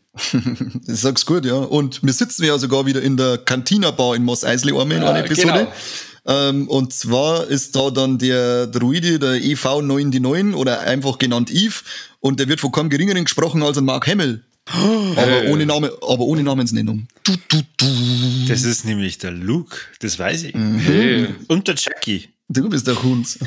Speaker 1: Das sagst gut, ja. Und wir sitzen ja sogar wieder in der Cantina-Bar in Mos Eisley einmal in einer Episode. Genau. Und zwar ist da dann der Druide, der EV99 oder einfach genannt Eve, und der wird von keinem Geringeren gesprochen als ein Mark Hamill. Aber ohne Namensnennung.
Speaker 2: Das ist nämlich der Luke, das weiß ich. Und der Chucky.
Speaker 1: Du bist der Hund.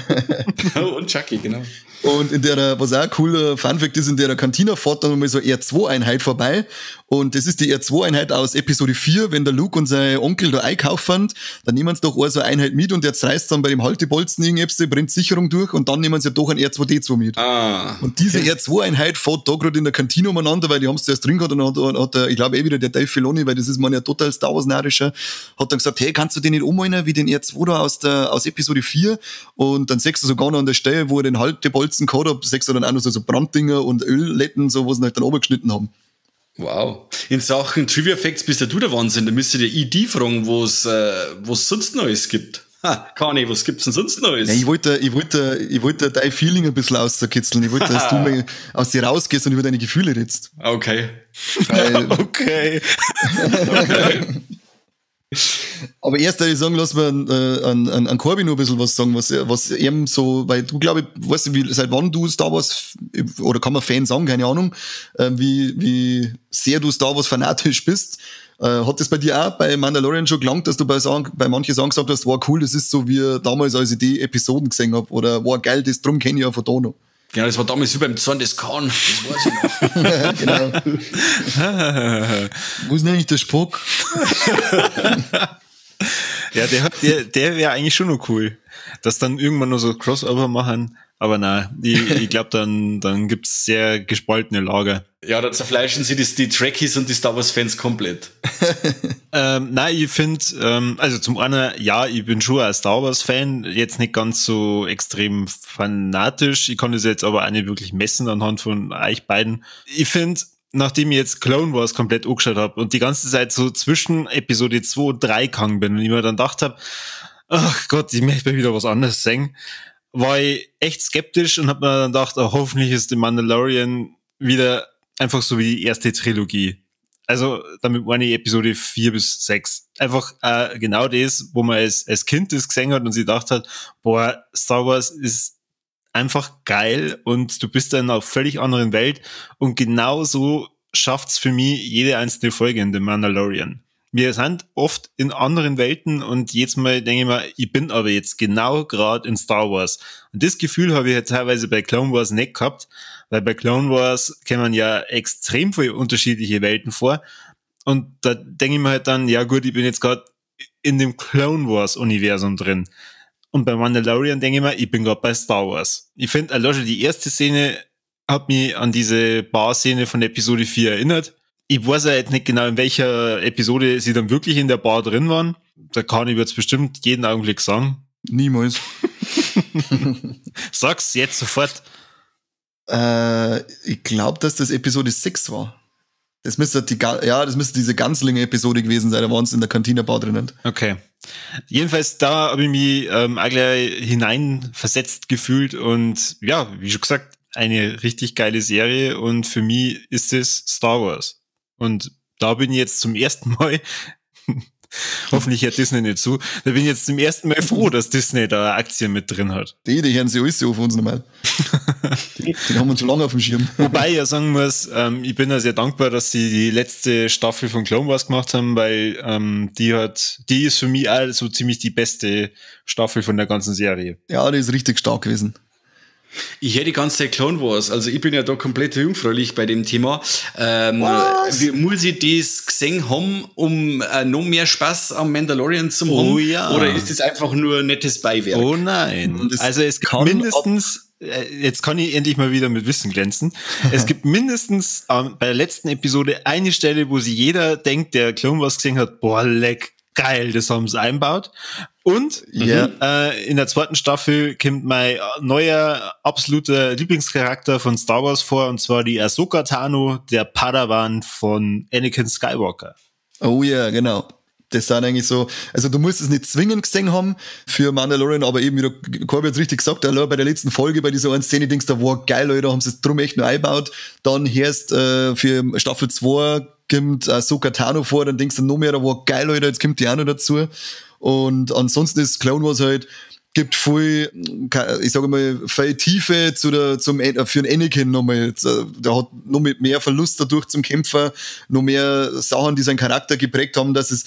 Speaker 3: Und Chucky, genau.
Speaker 1: Und in der, was auch ein cooler Funfact ist, in der Cantina fährt dann mal so R2-Einheit vorbei. Und das ist die R2-Einheit aus Episode 4, wenn der Luke und sein Onkel da einkaufen, dann nehmen sie doch auch so eine Einheit mit und der zerreißt dann bei dem Haltebolzen irgendetwas, brennt Sicherung durch und dann nehmen sie doch ein R2D2 mit. Und diese R2-Einheit fährt da gerade in der Kantine umeinander, weil die haben es zuerst drin gehabt und dann hat der, ich glaube wieder der Dave Filoni, weil das ist man ja total Star Wars-narischer, hat dann gesagt, hey, kannst du den nicht ummalen wie den R2 da aus Episode 4? Und dann siehst du sogar noch an der Stelle, wo er den Haltebolzen Holzen gehabt habe, sechs dann auch noch so Branddinger und Ölletten, so, wo sie halt dann runtergeschnitten haben.
Speaker 3: Wow. In Sachen Trivia Facts bist ja du der Wahnsinn. Da müsst ihr die fragen, was sonst Neues gibt. Kani, was gibt's denn sonst Neues?
Speaker 1: Ja, ich wollte dein Feeling ein bisschen rauskitzeln. Ich wollte, dass du mal aus dir rausgehst und über deine Gefühle redest.
Speaker 3: Okay.
Speaker 2: Okay.
Speaker 1: Aber erst, ich sagen, lass mir an Corby noch ein bisschen was sagen, was eben so, weil du, glaube ich, weißt du, seit wann du Star Wars, oder kann man Fan sagen, keine Ahnung, wie sehr du Star Wars fanatisch bist. Hat das bei dir auch bei Mandalorian schon gelangt, dass du bei manchen Sachen gesagt hast, war cool, das ist so wie damals, als ich die Episoden gesehen habe, oder war geil, das drum kenne ich ja von da noch.
Speaker 3: Genau, das war damals wie beim Zorn des Khan, das weiß ich noch.
Speaker 1: Genau. Wo ist denn eigentlich der Spock?
Speaker 2: Ja, der wäre eigentlich schon noch cool, dass dann irgendwann noch so Crossover machen. Aber nein, ich glaube, dann gibt's sehr gespaltene Lager.
Speaker 3: Ja, da zerfleischen sie die Trekkies und die Star Wars-Fans komplett.
Speaker 2: Nein, ich finde, also zum einen, ja, ich bin schon ein Star Wars-Fan, jetzt nicht ganz so extrem fanatisch. Ich kann das jetzt aber auch nicht wirklich messen anhand von euch beiden. Ich finde, nachdem ich jetzt Clone Wars komplett angeschaut habe und die ganze Zeit so zwischen Episode 2 und 3 gegangen bin und ich mir dann gedacht habe, ach Gott, ich möchte mal wieder was anderes sehen, war ich echt skeptisch und habe mir dann gedacht, oh, hoffentlich ist The Mandalorian wieder einfach so wie die erste Trilogie. Also damit meine ich Episode 4 bis 6. Einfach genau das, wo man als Kind das gesehen hat und sich gedacht hat, boah, Star Wars ist einfach geil und du bist dann in einer völlig anderen Welt und genau so schafft's für mich jede einzelne Folge in The Mandalorian. Wir sind oft in anderen Welten und jedes Mal denke ich mir, ich bin aber jetzt genau gerade in Star Wars. Und das Gefühl habe ich ja teilweise bei Clone Wars nicht gehabt, weil bei Clone Wars kommen ja extrem viele unterschiedliche Welten vor. Und da denke ich mir halt dann, ja gut, ich bin jetzt gerade in dem Clone Wars Universum drin. Und bei Mandalorian denke ich mir, ich bin gerade bei Star Wars. Ich finde, allein die erste Szene hat mich an diese Bar-Szene von Episode 4 erinnert. Ich weiß ja jetzt nicht genau, in welcher Episode sie dann wirklich in der Bar drin waren. Da kann ich jetzt bestimmt jeden Augenblick sagen.
Speaker 1: Niemals.
Speaker 2: Sag's jetzt sofort.
Speaker 1: Ich glaube, dass das Episode 6 war. Das müsste diese Ganzlinge-Episode gewesen sein, da waren sie in der Cantina-Bar drinnen.
Speaker 2: Okay. Jedenfalls, da habe ich mich auch gleich hineinversetzt gefühlt und ja, wie schon gesagt, eine richtig geile Serie und für mich ist es Star Wars. Und da bin ich jetzt zum ersten Mal, hoffentlich hört Disney nicht zu, da bin ich jetzt zum ersten Mal froh, dass Disney da Aktien mit drin hat.
Speaker 1: Die hören sie alles so auf uns normal. Die haben uns schon lange auf dem Schirm.
Speaker 2: Wobei ich ja sagen muss, ich bin ja sehr dankbar, dass sie die letzte Staffel von Clone Wars gemacht haben, weil die ist für mich auch so ziemlich die beste Staffel von der ganzen Serie.
Speaker 1: Ja, die ist richtig stark gewesen.
Speaker 3: Ich hätte die ganze Zeit Clone Wars, also ich bin ja da komplett jungfräulich bei dem Thema. Muss ich das gesehen haben, um noch mehr Spaß am Mandalorian zu haben?
Speaker 2: Oh ja.
Speaker 3: Oder ist das einfach nur ein nettes Beiwerk?
Speaker 2: Oh nein. Also es gibt mindestens, jetzt kann ich endlich mal wieder mit Wissen glänzen, es gibt mindestens bei der letzten Episode eine Stelle, wo sich jeder denkt, der Clone Wars gesehen hat, boah, leck, geil, das haben sie einbaut. Und in der zweiten Staffel kommt mein neuer, absoluter Lieblingscharakter von Star Wars vor, und zwar die Ahsoka Tano, der Padawan von Anakin Skywalker.
Speaker 1: Oh ja, genau. Das sind eigentlich so, also du musst es nicht zwingend gesehen haben für Mandalorian, aber eben, wie der Corby jetzt richtig gesagt hat, bei der letzten Folge, bei dieser einen Szene, denkst du, wow, geil, Leute, haben sie es drum echt noch eingebaut. Dann hörst für Staffel 2 kommt Ahsoka Tano vor, dann denkst du noch mehr, wow, geil, Leute, jetzt kommt die auch noch dazu. Und ansonsten ist Clone Wars halt, gibt viel, ich sage mal, viel Tiefe für den Anakin nochmal. Der hat noch mit mehr Verlust dadurch zum Kämpfer, noch mehr Sachen, die seinen Charakter geprägt haben, dass es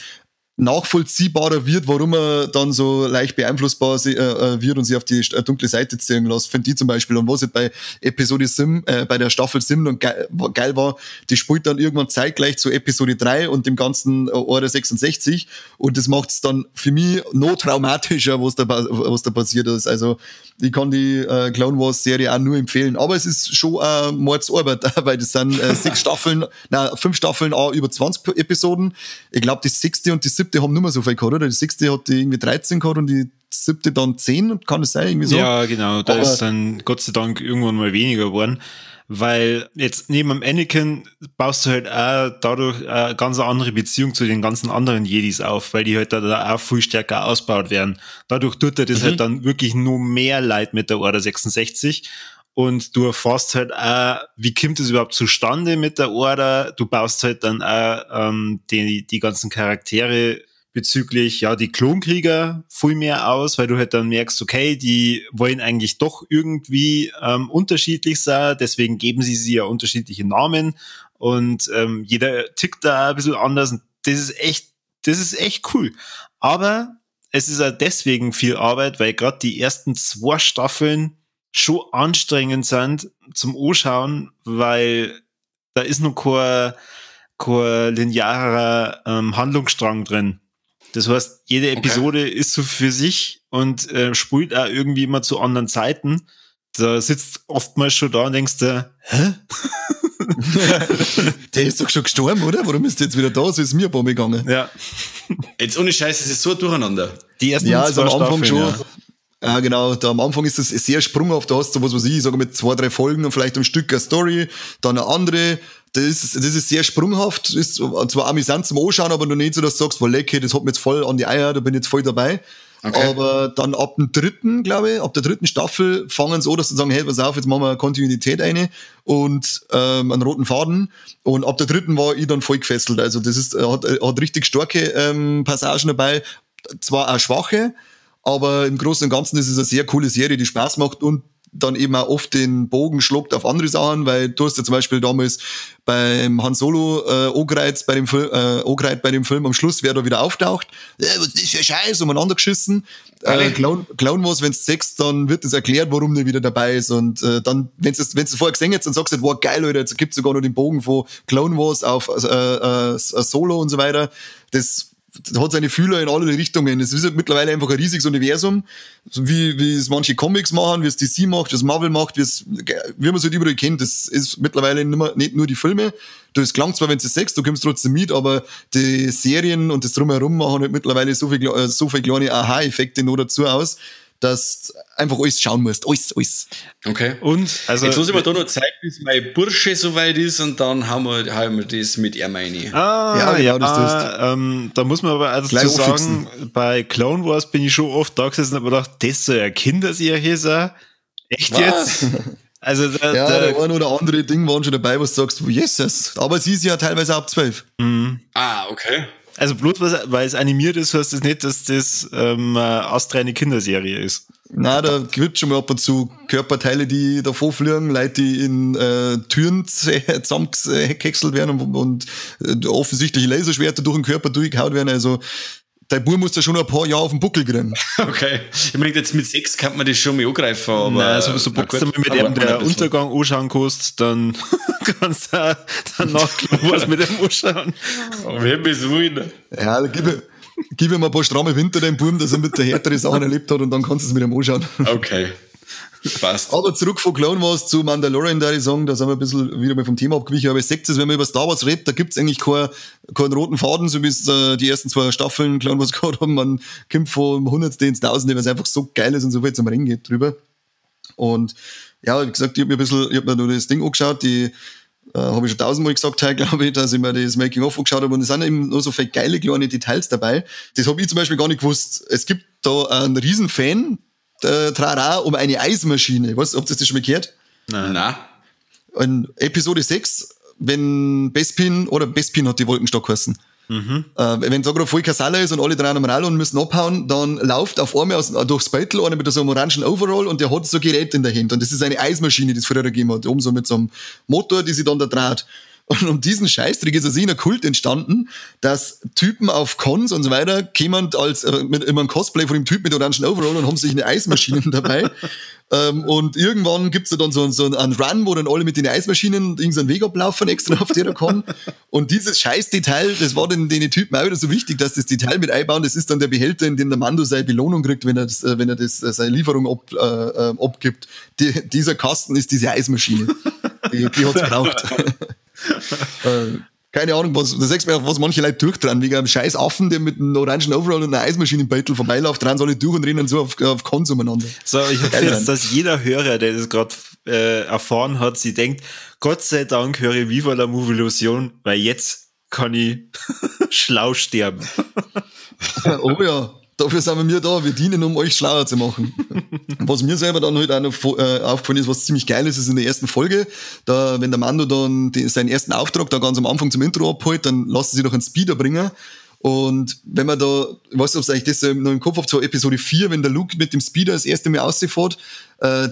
Speaker 1: nachvollziehbarer wird, warum er dann so leicht beeinflussbar wird und sich auf die dunkle Seite ziehen lässt. Finde ich zum Beispiel. Und was jetzt bei Episode 7, bei der Staffel 7 und geil war, die spielt dann irgendwann zeitgleich zu Episode 3 und dem ganzen Order 66. Und das macht es dann für mich noch traumatischer, was da passiert ist. Also ich kann die Clone Wars Serie auch nur empfehlen. Aber es ist schon Mordsarbeit, weil das sind 5 Staffeln, über 20 Episoden. Ich glaube, die 6. und die 7. siebte haben nicht mehr so viel gehabt, oder? Die sechste hat die irgendwie 13 gehabt und die siebte dann 10, kann das sein? Irgendwie so?
Speaker 2: Ja, genau. Da ist dann Gott sei Dank irgendwann mal weniger geworden. Weil jetzt neben dem Anakin baust du halt auch dadurch eine ganz andere Beziehung zu den ganzen anderen Jedis auf, weil die halt da auch viel stärker ausgebaut werden. Dadurch tut er das halt dann wirklich nur mehr leid mit der Order 66. Und du erfährst halt auch, wie kommt es überhaupt zustande mit der Order. Du baust halt dann auch die ganzen Charaktere bezüglich, ja, die Klonkrieger viel mehr aus, weil du halt dann merkst, okay, die wollen eigentlich doch irgendwie unterschiedlich sein, deswegen geben sie ja unterschiedliche Namen und jeder tickt da ein bisschen anders und das ist echt cool. Aber es ist auch deswegen viel Arbeit, weil gerade die ersten 2 Staffeln schon anstrengend sind zum Anschauen, weil da ist noch kein linearer Handlungsstrang drin. Das heißt, jede Episode ist so für sich und spielt auch irgendwie immer zu anderen Zeiten. Da sitzt oftmals schon da und denkst du, hä?
Speaker 1: Der ist doch schon gestorben, oder? Warum ist der jetzt wieder da? So ist mir ein paar Mal gegangen.
Speaker 2: Ja.
Speaker 3: Jetzt ohne Scheiß, es ist so durcheinander.
Speaker 2: Die ersten
Speaker 1: also am Anfang
Speaker 2: Staffeln,
Speaker 1: schon.
Speaker 2: Ja.
Speaker 1: Ja, genau. Da am Anfang ist das sehr sprunghaft. Da hast du, was weiß ich sage mit 2, 3 Folgen und vielleicht ein Stück eine Story, dann eine andere. Das ist sehr sprunghaft. Ist zwar amüsant zum Anschauen, aber noch nicht so, dass du sagst, lecker, das hat mir jetzt voll an die Eier, da bin ich jetzt voll dabei. Okay. Aber dann ab dem 3., glaube ich, ab der 3. Staffel fangen sie an, dass sie sagen, hey, pass auf, jetzt machen wir eine Kontinuität rein und einen roten Faden. Und ab der 3. war ich dann voll gefesselt. Also das ist, hat richtig starke Passagen dabei. Zwar auch schwache, aber im Großen und Ganzen ist es eine sehr coole Serie, die Spaß macht und dann eben auch oft den Bogen schluckt auf andere Sachen, weil du hast ja zum Beispiel damals beim Han Solo angereizt bei dem Film am Schluss, wer da wieder auftaucht. Was ist das für Scheiß? Umeinander geschissen. Clown Wars, wenn du sagst, dann wird es erklärt, warum der wieder dabei ist. Und dann, wenn du es vorher gesehen hast, dann sagst du, wow, geil, Leute, jetzt gibt's sogar noch den Bogen von Clone Wars auf Solo und so weiter. Das hat seine Fühler in alle Richtungen. Es ist mittlerweile einfach ein riesiges Universum, so wie es manche Comics machen, wie es DC macht, wie es Marvel macht, wie man es halt überall kennt. Das ist mittlerweile nicht nur die Filme. Das klang zwar, wenn du es sagst, du kommst trotzdem mit, aber die Serien und das Drumherum machen halt mittlerweile so viel kleine Aha-Effekte noch dazu aus, dass einfach alles schauen musst. Alles.
Speaker 3: Okay.
Speaker 2: Und also
Speaker 3: jetzt muss ich mir da noch zeigen, bis mein Bursche soweit ist und dann haben wir das mit ihm rein.
Speaker 1: Ja, genau,
Speaker 2: da muss man aber auch dazu sagen, bei Clone Wars bin ich schon oft da gesessen und habe gedacht, das soll ja Kinderserie sein. Echt jetzt? Also
Speaker 1: der ein oder andere Ding waren schon dabei, was du sagst, Jesus. Aber sie ist ja teilweise ab 12.
Speaker 2: Mhm.
Speaker 3: Ah, okay.
Speaker 2: Also bloß weil es animiert ist, heißt das nicht, dass das astreine Kinderserie ist.
Speaker 1: Nein, da gibt schon mal ab und zu Körperteile, die davor fliegen, Leute, die in Türen zusammengehäckselt werden und offensichtlich Laserschwerter durch den Körper durchgehauen werden. Also dein Bub muss da schon ein paar Jahre auf den Buckel kriegen.
Speaker 3: Okay. Ich meine, jetzt mit 6 kann man das schon mal angreifen, aber...
Speaker 2: Nein, so bockst du mal mit dem der Untergang anschauen kannst, dann kannst du danach was mit dem anschauen.
Speaker 3: Aber wir bis wohin.
Speaker 1: Ja, gib ihm ein paar stramme Winter deinem Buben, dass er mit der härtere Sachen erlebt hat und dann kannst du es mit ihm anschauen.
Speaker 3: Okay. Passt.
Speaker 1: Aber zurück von Clone Wars zu Mandalorian, da ich sagen, da sind wir ein bisschen wieder mal vom Thema abgewichen, aber ich sehe es, wenn man über Star Wars redet, da gibt's eigentlich keinen roten Faden, so wie es die ersten 2 Staffeln Clone Wars gehabt haben. Man kommt vom Hundertste ins Tausende, weil es einfach so geil ist und so viel zum Ring geht drüber. Und ja, wie gesagt, ich hab mir nur das Ding angeschaut, habe ich schon 1000-mal gesagt, glaube ich, dass ich mir das Making-of angeschaut habe und es sind eben nur so viele geile kleine Details dabei. Das habe ich zum Beispiel gar nicht gewusst. Es gibt da einen riesen Fan, Trara, um eine Eismaschine. Weißt du, ob das schon mal gehört?
Speaker 3: Nein.
Speaker 1: In Episode 6, wenn Bespin hat die Wolkenstock geheißen. Wenn da gerade voll Kasala ist und alle dran am Rall und müssen abhauen, dann läuft auf einmal durchs Beutel einer mit so einem orangen Overall und der hat so ein Gerät in der Hand. Und das ist eine Eismaschine, die es früher gegeben hat. Oben so mit so einem Motor, die sich dann da dreht. Und um diesen Scheißtrick ist in einer Kult entstanden, dass Typen auf Cons und so weiter kämen mit immer ein Cosplay von dem Typ mit orangen Overall und haben sich eine Eismaschine dabei. Und irgendwann gibt's da dann so einen Run, wo dann alle mit den Eismaschinen irgendeinen Weg ablaufen, extra auf der kommen. Und dieses Scheißdetail, das war den Typen auch wieder so wichtig, dass das Detail mit einbauen. Das ist dann der Behälter, in dem der Mando seine Belohnung kriegt, wenn er seine Lieferung abgibt. Dieser Kasten ist diese Eismaschine. Die hat's gebraucht. Keine Ahnung, da sagst du mir, was manche Leute durchdrehen, wegen einem scheiß Affen, der mit einem orangen Overall und einer Eismaschinenbeitel vorbeiläuft, drehen sie alle durch und rennen so auf Kons umeinander.
Speaker 2: So, ich hoffe jetzt, dass jeder Hörer, der das gerade erfahren hat, sie denkt, Gott sei Dank höre ich Viva la Movilusion, weil jetzt kann ich schlau sterben.
Speaker 1: Oh ja, dafür sind wir da, wir dienen, um euch schlauer zu machen. Was mir selber dann halt auch noch aufgefallen ist, was ziemlich geil ist, ist in der ersten Folge, da, wenn der Mando dann seinen ersten Auftrag da ganz am Anfang zum Intro abholt, dann lassen sie doch einen Speeder bringen. Und wenn man da, ich weiß nicht, ob es eigentlich das noch im Kopf habt, so Episode 4, wenn der Luke mit dem Speeder das erste Mal aussieht,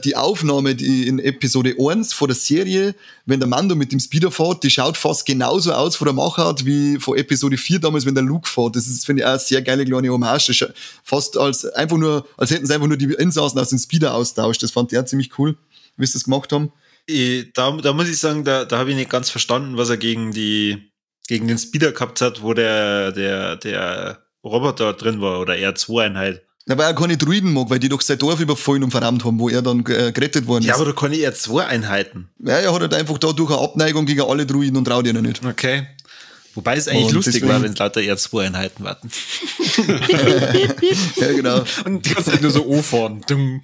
Speaker 1: die Aufnahme, die in Episode 1 von der Serie, wenn der Mando mit dem Speeder fährt, die schaut fast genauso aus von der Machart wie von Episode 4 damals, wenn der Luke fährt. Das ist, finde ich, auch eine sehr geile kleine Hommage. Fast als hätten sie einfach nur die Insassen aus dem Speeder austauscht. Das fand ich auch ziemlich cool, wie sie das gemacht haben.
Speaker 2: Da muss ich sagen, da habe ich nicht ganz verstanden, was er gegen den Speeder gehabt hat, wo der Roboter drin war oder R2-Einheit.
Speaker 1: Ja, weil er keine Druiden mag, weil die doch sein Dorf überfallen und verrammt haben, wo er dann gerettet worden ist.
Speaker 2: Ja, aber da kann ich R2-Einheiten.
Speaker 1: Ja, er hat halt einfach dadurch eine Abneigung gegen alle Druiden und traut ihnen nicht.
Speaker 2: Okay. Wobei es eigentlich lustig war, wenn es lauter R2-Einheiten warten.
Speaker 1: Ja, genau.
Speaker 2: Und die ganze Zeit nur so anfahren. Dung,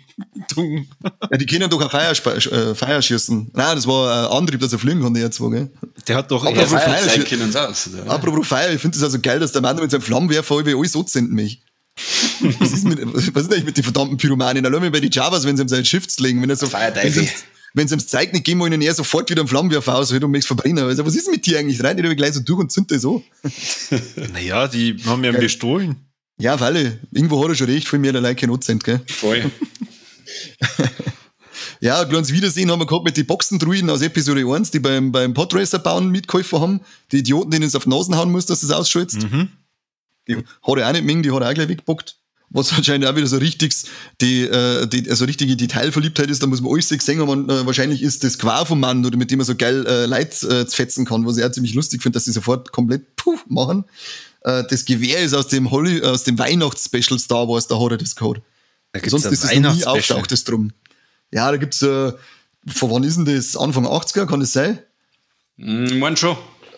Speaker 2: dung.
Speaker 1: Ja, die können doch auch Feuer schießen. Nein, das war ein Antrieb, dass er fliegen kann, der R2, gell?
Speaker 2: Der hat doch
Speaker 1: Apropos
Speaker 2: Feuer.
Speaker 1: Apropos Feuer, ich finde das also geil, dass der Mann mit seinem Flammenwerfer alle alles anzünden mich. Was ist eigentlich mit den verdammten Pyromanen? Allein bei den Javas, wenn sie ihm sein Schiff legen, wenn er so, wenn sie ihm zeigt, nicht gehen wollen, er sofort wieder einen Flammenwerfer aus, und möchtest verbrennen. Also, was ist mit dir eigentlich rein? Die gleich so durch und zündet das an.
Speaker 2: Naja, die haben ja bestohlen.
Speaker 1: Ja, auf alle. Irgendwo hat er schon recht, viel mehr der Leute kein Notcent, gell?
Speaker 3: Voll.
Speaker 1: Ja, ein kleines Wiedersehen haben wir gehabt mit den Boxendruiden aus Episode 1, die beim Podracer bauen mitgeholfen haben. Die Idioten, denen es auf die Nasen hauen muss, dass es ausschaltest.
Speaker 2: Mhm.
Speaker 1: Die hat er auch nicht mengen, die hat er auch gleich wegbockt. Was anscheinend auch wieder so also richtige Detailverliebtheit ist, da muss man alles gesehen haben, wahrscheinlich ist das Qua vom Mann, oder mit dem er so geil Leute fetzen kann, was ich auch ziemlich lustig finde, dass die sofort komplett machen. Das Gewehr ist aus dem Weihnachts-Special Star Wars, da hat er das gehabt.
Speaker 2: Da gibt's
Speaker 1: sonst ist es noch nie auftaucht, das drum. Ja, da gibt's, von wann ist denn das? Anfang 80er, kann das sein?
Speaker 3: Ich meine schon.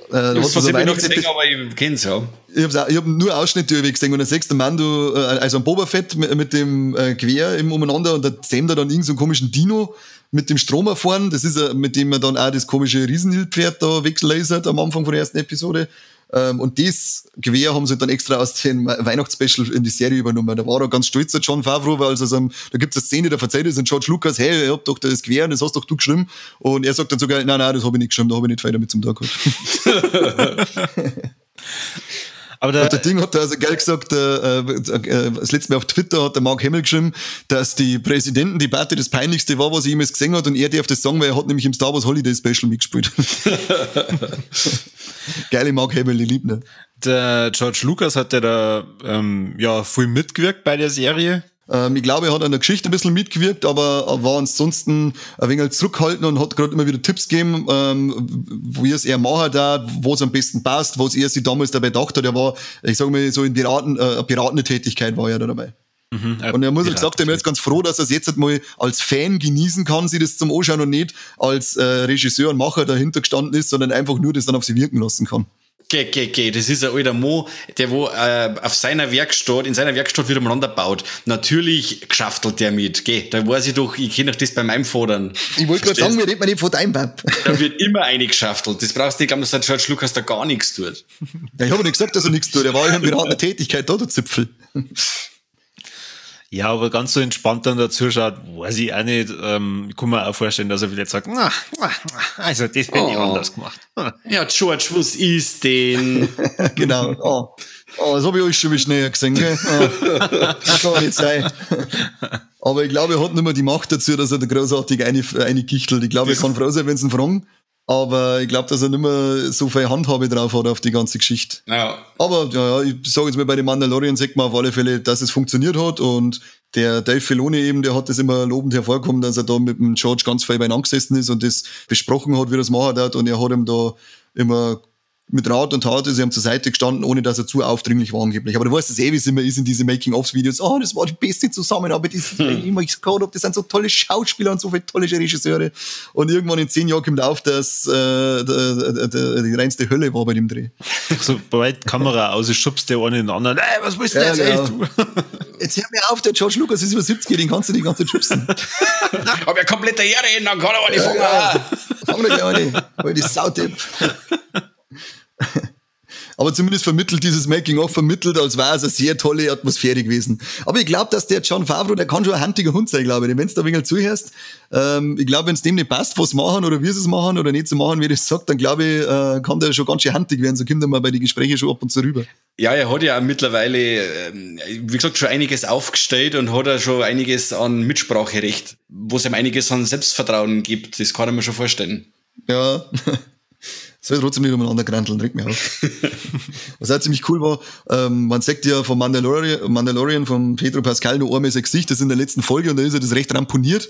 Speaker 3: Ich hab's nicht gesehen, aber ich kenn's ja.
Speaker 1: Ich hab nur Ausschnitte gesehen und dann siehst du Mando, also ein Boba Fett mit dem Gewehr im Umeinander und da zähmt er dann irgend so einen komischen Dino mit dem Strom erfahren. Das ist mit dem er dann auch das komische Riesenhildpferd da weglasert am Anfang von der ersten Episode. Und das Gewehr haben sie dann extra aus dem Weihnachtsspecial in die Serie übernommen. Da war er ganz stolz, der Jon Favreau, weil da gibt's eine Szene, da verzeiht es an George Lucas, hey, ich hab doch das Gewehr und das hast doch du geschrieben. Und er sagt dann sogar, nein, das habe ich nicht geschrieben, da habe ich nicht weiter mit zum Tag gehabt. Aber der Ding hat da also geil gesagt, das letzte Mal auf Twitter hat der Mark Hamill geschrieben, dass die Präsidentendebatte das Peinlichste war, was er jemals gesehen hat, und er darf das sagen, weil er hat nämlich im Star Wars Holiday Special mitgespielt. Geile Mark Hamill, ich liebe ihn.
Speaker 2: Der George Lucas hat ja da viel mitgewirkt bei der Serie.
Speaker 1: Ich glaube, er hat an der Geschichte ein bisschen mitgewirkt, aber war ansonsten ein wenig zurückhaltend und hat gerade immer wieder Tipps gegeben, wie es er machen darf, wo es am besten passt, was er sich damals dabei gedacht hat. Er war, ich sage mal, so in beratende Tätigkeit war er da dabei. Mhm, und er muss gesagt, er ist jetzt ganz froh, dass er es jetzt mal als Fan genießen kann, sich das zum Anschauen und nicht als Regisseur und Macher dahinter gestanden ist, sondern einfach nur das dann auf sie wirken lassen kann.
Speaker 3: Das ist ein alter Mo, der wo in seiner Werkstatt wieder umeinander baut. Natürlich geschaftelt der mit. Da weiß ich doch, ich kenne doch das bei meinem Vater.
Speaker 1: Ich wollte gerade sagen, wir reden nicht von deinem Pap.
Speaker 3: Da wird immer eingeschaftelt. Das brauchst du nicht glauben, dass der George Lucas da gar nichts tut.
Speaker 1: Ja, ich habe nicht gesagt, dass er nichts tut. Er war ja in beratender Tätigkeit da, der Zipfel.
Speaker 2: Ja, aber ganz so entspannt dann dazu schaut, weiß ich auch nicht. Ich kann mir auch vorstellen, dass er vielleicht sagt, also das hätte ich anders gemacht.
Speaker 3: Ja, George, was ist denn?
Speaker 1: Genau. Das habe ich euch schon mal näher gesehen, gell? Das kann nicht sein. Aber ich glaube, er hat nicht mehr die Macht dazu, dass er da großartig eine kichtelt. Ich glaube, er kann froh sein, wenn sie ihn fragen. Aber ich glaube, dass er nicht mehr so viel Handhabe drauf hat auf die ganze Geschichte.
Speaker 3: Ja.
Speaker 1: Aber ja, ich sage jetzt mal, bei den Mandalorian sagt man auf alle Fälle, dass es funktioniert hat. Und der Dave Filoni eben, der hat das immer lobend hervorgekommen, dass er da mit dem George ganz viel beieinander gesessen ist und das besprochen hat, wie er das machen hat. Und er hat ihm da immer mit Rat und Tat ist ihm zur Seite gestanden, ohne dass er zu aufdringlich war angeblich. Aber du weißt es wie es immer ist in diese Making-of-Videos. Oh, das war die beste Zusammenarbeit. Das sind so tolle Schauspieler und so viele tolle Regisseure. Und irgendwann in 10 Jahren kommt auf, dass die reinste Hölle war bei dem Dreh.
Speaker 2: Sobald die Kamera aus ist, schubst der eine in den anderen. Ey, was willst du jetzt echt?
Speaker 1: Jetzt hör mir auf, der George Lucas ist über 70, den kannst du die ganze Zeit schubsen.
Speaker 3: Aber er komplett daherreden, dann kann er auch nicht fangen.
Speaker 1: Fang doch gleich an, weil die Sautipp. Aber zumindest vermittelt dieses Making-of, vermittelt, als wäre es eine sehr tolle Atmosphäre gewesen. Aber ich glaube, dass der Jon Favreau, der kann schon ein handiger Hund sein, glaube ich. Wenn du da ein wenig zuhörst, ich glaube, wenn es dem nicht passt, was machen oder wie sie es machen oder nicht so machen, wie das sagt, dann glaube ich, kann der schon ganz schön handig werden. So kommt er mal bei den Gesprächen schon ab und zu rüber.
Speaker 3: Ja, er hat ja auch mittlerweile, wie gesagt, schon einiges aufgestellt und hat ja schon einiges an Mitspracherecht, wo es ihm einiges an Selbstvertrauen gibt. Das kann ich mir schon vorstellen.
Speaker 1: Ja. Soll trotzdem nicht umeinander granteln, regt mich auf. Was auch ziemlich cool war, man sagt ja vom Mandalorian von Pedro Pascal noch einmal sein Gesicht, das ist in der letzten Folge und da ist er das recht ramponiert.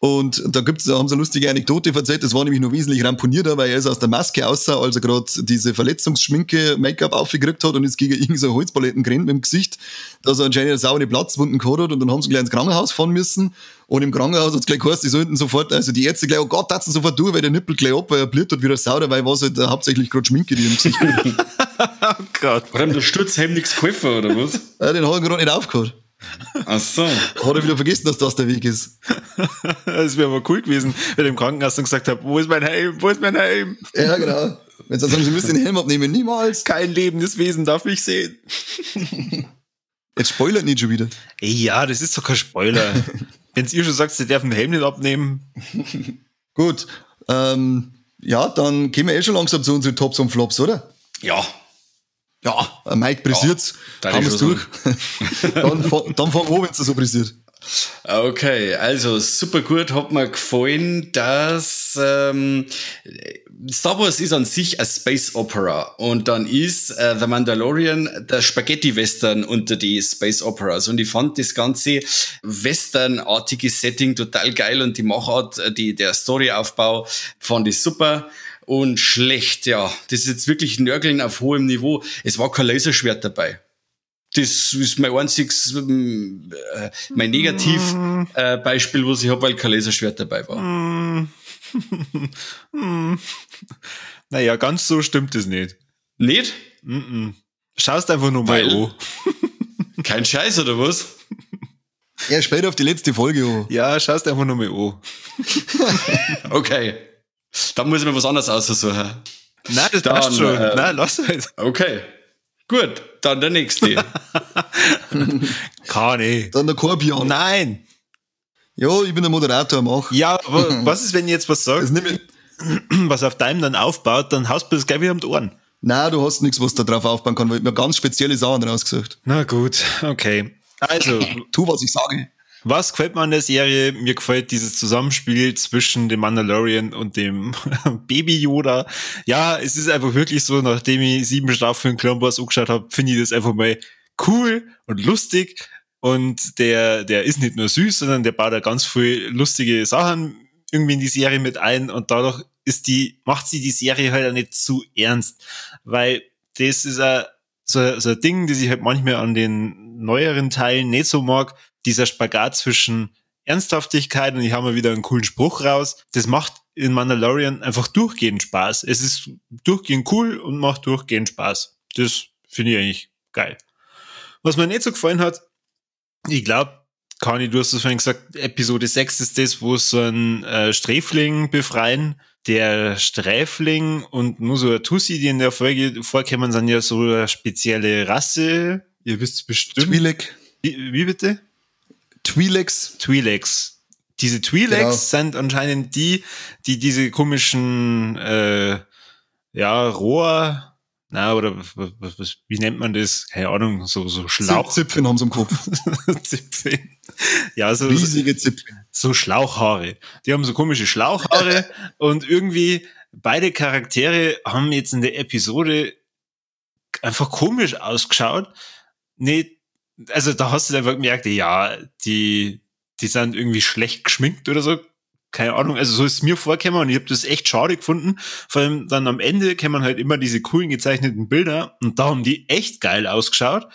Speaker 1: Und da haben sie eine lustige Anekdote erzählt, das war nämlich noch wesentlich ramponierter, weil er ist aus der Maske aussah, als er gerade diese Verletzungsschminke, Make-up aufgekriegt hat und ist gegen irgendeine so Holzpaletten gerannt mit dem Gesicht, dass er anscheinend eine saure Platzwunden gehabt hat und dann haben sie gleich ins Krankenhaus fahren müssen und im Krankenhaus hat es gleich geheißen, die sollten sofort, also die Ärzte gleich, oh Gott, tatzen sofort durch, weil der Nippel gleich ab, weil er blüht hat wie der Sau, dabei war es halt hauptsächlich gerade Schminke, die im Gesicht
Speaker 2: Oh Gott.
Speaker 3: Hat ihm der Sturzhelm nichts geholfen, oder was?
Speaker 1: Ja, den hat er gerade nicht aufgehört.
Speaker 3: Ach so.
Speaker 1: Hat er wieder vergessen, dass das der Weg ist.
Speaker 2: Das wäre aber cool gewesen, wenn ich im Krankenhaus dann gesagt habe, wo ist mein Helm, wo ist mein Helm?
Speaker 1: Ja, genau. Wenn sie sagen, sie müssen den Helm abnehmen, niemals.
Speaker 2: Kein lebendes Wesen darf mich sehen.
Speaker 1: Jetzt spoilert nicht schon wieder.
Speaker 2: Ey, ja, das ist doch kein Spoiler. Wenn ihr schon sagt, sie dürfen den Helm nicht abnehmen.
Speaker 1: Gut, ja, dann gehen wir schon langsam zu unseren Tops und Flops, oder?
Speaker 3: Ja.
Speaker 1: Ja, Mike brisiert's,
Speaker 3: Ja,
Speaker 1: haben wir's durch. Dann fang an, wenn es so brisiert.
Speaker 3: Okay, also super gut, hat mir gefallen, dass Star Wars ist an sich ein Space Opera und dann ist The Mandalorian der Spaghetti-Western unter die Space Operas und ich fand das ganze Western-artige Setting total geil und die Machart, der Storyaufbau fand ich super. Und schlecht, ja. Das ist jetzt wirklich Nörgeln auf hohem Niveau. Es war kein Laserschwert dabei. Das ist mein einziges, mein Negativ-Beispiel, was ich habe, weil kein Laserschwert dabei war.
Speaker 2: Naja, ganz so stimmt es nicht.
Speaker 3: Nicht?
Speaker 2: Schaust einfach nur mal an.
Speaker 3: Kein Scheiß, oder was?
Speaker 1: Ja, später auf die letzte Folge an.
Speaker 2: Ja, schaust einfach nur mal an.
Speaker 3: Okay. Dann muss ich mir was anderes aussuchen.
Speaker 2: Nein, das passt schon. Nein, lass es.
Speaker 3: Okay. Gut, dann der nächste.
Speaker 2: Kann ich.
Speaker 1: Dann der Korbian.
Speaker 2: Nein.
Speaker 1: Ja, ich bin der Moderator, mach.
Speaker 2: Ja, aber was ist, wenn ich jetzt was sage, was auf deinem dann aufbaut, dann haust du das gleich wieder um die Ohren.
Speaker 1: Nein, du hast nichts, was da drauf aufbauen kann, weil ich mir ganz spezielle Sachen rausgesucht.
Speaker 2: Na gut, okay. Also,
Speaker 1: tu, was ich sage.
Speaker 2: Was gefällt mir an der Serie? Mir gefällt dieses Zusammenspiel zwischen dem Mandalorian und dem Baby Yoda. Ja, es ist einfach wirklich so, nachdem ich 7 Staffeln Clone Wars angeschaut habe, finde ich das einfach mal cool und lustig. Und der ist nicht nur süß, sondern der baut da ganz viel lustige Sachen irgendwie in die Serie mit ein und dadurch macht sie die Serie halt auch nicht zu ernst. Weil das ist so ein Ding, das ich halt manchmal an den neueren Teilen nicht so mag. Dieser Spagat zwischen Ernsthaftigkeit und ich habe mal wieder einen coolen Spruch raus. Das macht in Mandalorian einfach durchgehend Spaß. Es ist durchgehend cool und macht durchgehend Spaß. Das finde ich eigentlich geil. Was mir nicht so gefallen hat, ich glaube, Kani, du hast es vorhin gesagt, Episode 6 ist das, wo so ein Sträfling befreien. Der Sträfling und nur so ein Tussi, die in der Folge vorkommen, sind ja so eine spezielle Rasse. Ihr wisst bestimmt.
Speaker 1: Twi'lek.
Speaker 2: Wie bitte?
Speaker 1: Twi'leks.
Speaker 2: Diese Twi'leks sind anscheinend die diese komischen, Rohr, oder wie nennt man das? Keine Ahnung, so Schlauch.
Speaker 1: Zipfen haben sie im Kopf.
Speaker 2: Zipfen. Ja, so
Speaker 1: riesige Zipfen.
Speaker 2: So Schlauchhaare. Die haben so komische Schlauchhaare und irgendwie beide Charaktere haben jetzt in der Episode einfach komisch ausgeschaut. Also da hast du einfach gemerkt, ja, die sind irgendwie schlecht geschminkt oder so. keine Ahnung, also so ist es mir vorgekommen und ich habe das echt schade gefunden. Vor allem dann am Ende kämen halt immer diese coolen gezeichneten Bilder und da haben die echt geil ausgeschaut.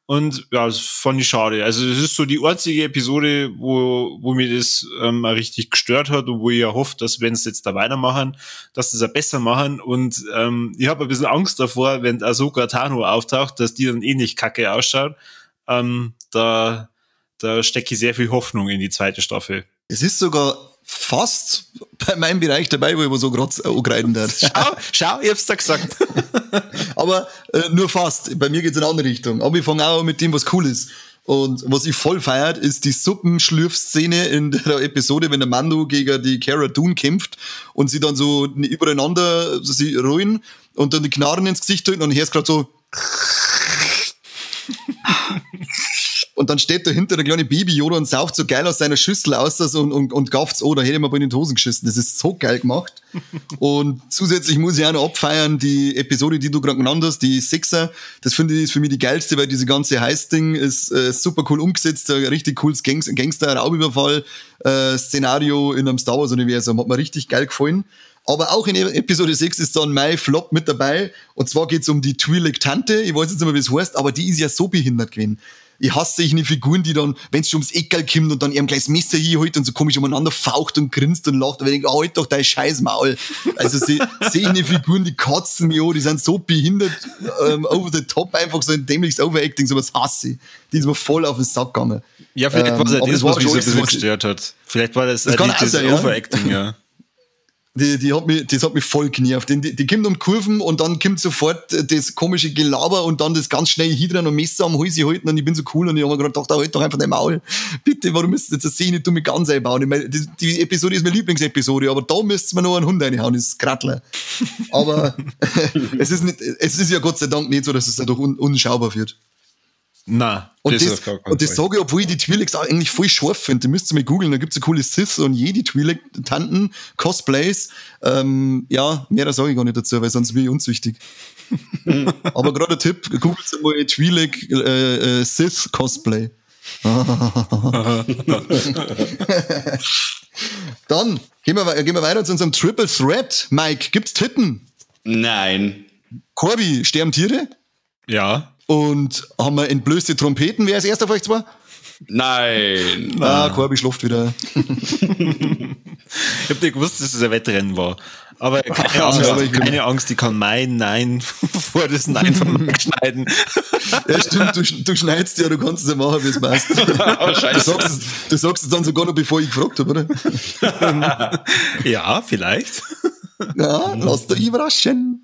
Speaker 2: Und ja, das fand ich schade. Also das ist so die einzige Episode, wo mir das mal richtig gestört hat und wo ich ja hoffe, dass wenn sie jetzt da weitermachen, dass sie das auch besser machen. Und ich habe ein bisschen Angst davor, wenn Ahsoka Tano auftaucht, dass die dann eh nicht kacke ausschaut. Da stecke ich sehr viel Hoffnung in die zweite Staffel.
Speaker 1: Es ist sogar fast bei meinem Bereich dabei, wo ich mir so gerade angreifen darf.
Speaker 2: Schau, ich hab's da gesagt.
Speaker 1: Aber nur fast. Bei mir geht's in eine andere Richtung. Aber ich fange auch mit dem, was cool ist. Und was ich voll feiert, ist die Suppenschlürfszene in der Episode, wenn der Mando gegen die Cara Dune kämpft und sie dann so übereinander sie rollen und dann die Knarren ins Gesicht drücken und dann hörst gerade so und dann steht dahinter der kleine Baby-Yoda und saugt so geil aus seiner Schüssel aus und gafft's, da hätte ich mal bei den Hosen geschissen. Das ist so geil gemacht. Und zusätzlich muss ich auch noch abfeiern, die Episode, die du gerade genannt hast, die Sechser, das finde ich ist für mich die geilste, weil diese ganze Heist-Ding ist super cool umgesetzt, ein richtig cooles Gangster-Raubüberfall-Szenario in einem Star Wars-Universum. Hat mir richtig geil gefallen. Aber auch in Episode 6 ist dann mein Flop mit dabei. Und zwar geht's um die Twi'lek-Tante. Ich weiß jetzt nicht mehr, wie es heißt, aber die ist ja so behindert gewesen. Ich hasse eine Figuren, die dann, wenn es schon ums Eckerl kommt und dann ihr ein kleines Messer hinholt und so komisch umeinander faucht und grinst und lacht, aber ich denke, halt doch dein Scheißmaul. Also sehe ich eine Figuren, die kotzen mich an, die sind so behindert, over the top, einfach so ein dämliches Overacting, sowas hasse ich. Die ist mir voll auf den Sack gegangen.
Speaker 2: Ja, vielleicht war es halt das, was mich so ein bisschen gestört hat. Vielleicht war das Overacting, ja.
Speaker 1: Das hat mich voll genervt. Die kommt um Kurven und dann kommt sofort das komische Gelaber und dann das ganz schnell Hydran und Messer am Hals halten und ich bin so cool und ich habe mir gerade gedacht, halt doch einfach dein Maul. Bitte, warum müsst ihr jetzt eine Szene dumme ganz einbauen? Ich meine, die Episode ist meine Lieblingsepisode, aber da müsst ihr mir noch einen Hund reinhauen, das ist Krattler. Aber es ist ja Gott sei Dank nicht so, dass es dadurch unschaubar wird.
Speaker 2: Nein,
Speaker 1: und das sage ich, obwohl ich die Twi'leks auch eigentlich voll scharf finde. Die müsst ihr mal googeln, da gibt's so coole Sith und Jedi Twi'lek-Tanten, Cosplays. Ja, mehr sage ich gar nicht dazu, weil sonst bin ich unzüchtig. Aber gerade ein Tipp, googelt mal Twi'lek Sith Cosplay. Dann gehen wir weiter zu unserem Triple Threat. Mike, gibt's Titten?
Speaker 3: Nein.
Speaker 1: Corby, sterben Tiere?
Speaker 2: Ja.
Speaker 1: Und haben wir entblößte Trompeten? Wer ist erster von euch zwei?
Speaker 3: Nein.
Speaker 1: Corby schläft wieder.
Speaker 2: Ich hab nicht gewusst, dass es ein Wettrennen war. Aber keine Angst, ich kann mein Nein vor das Nein von mir schneiden.
Speaker 1: Ja, stimmt, du schneidest ja, du kannst es ja machen, wie es passt. Du sagst es dann sogar noch, bevor ich gefragt habe, oder?
Speaker 2: Ja, vielleicht.
Speaker 1: Ja, lass dich überraschen.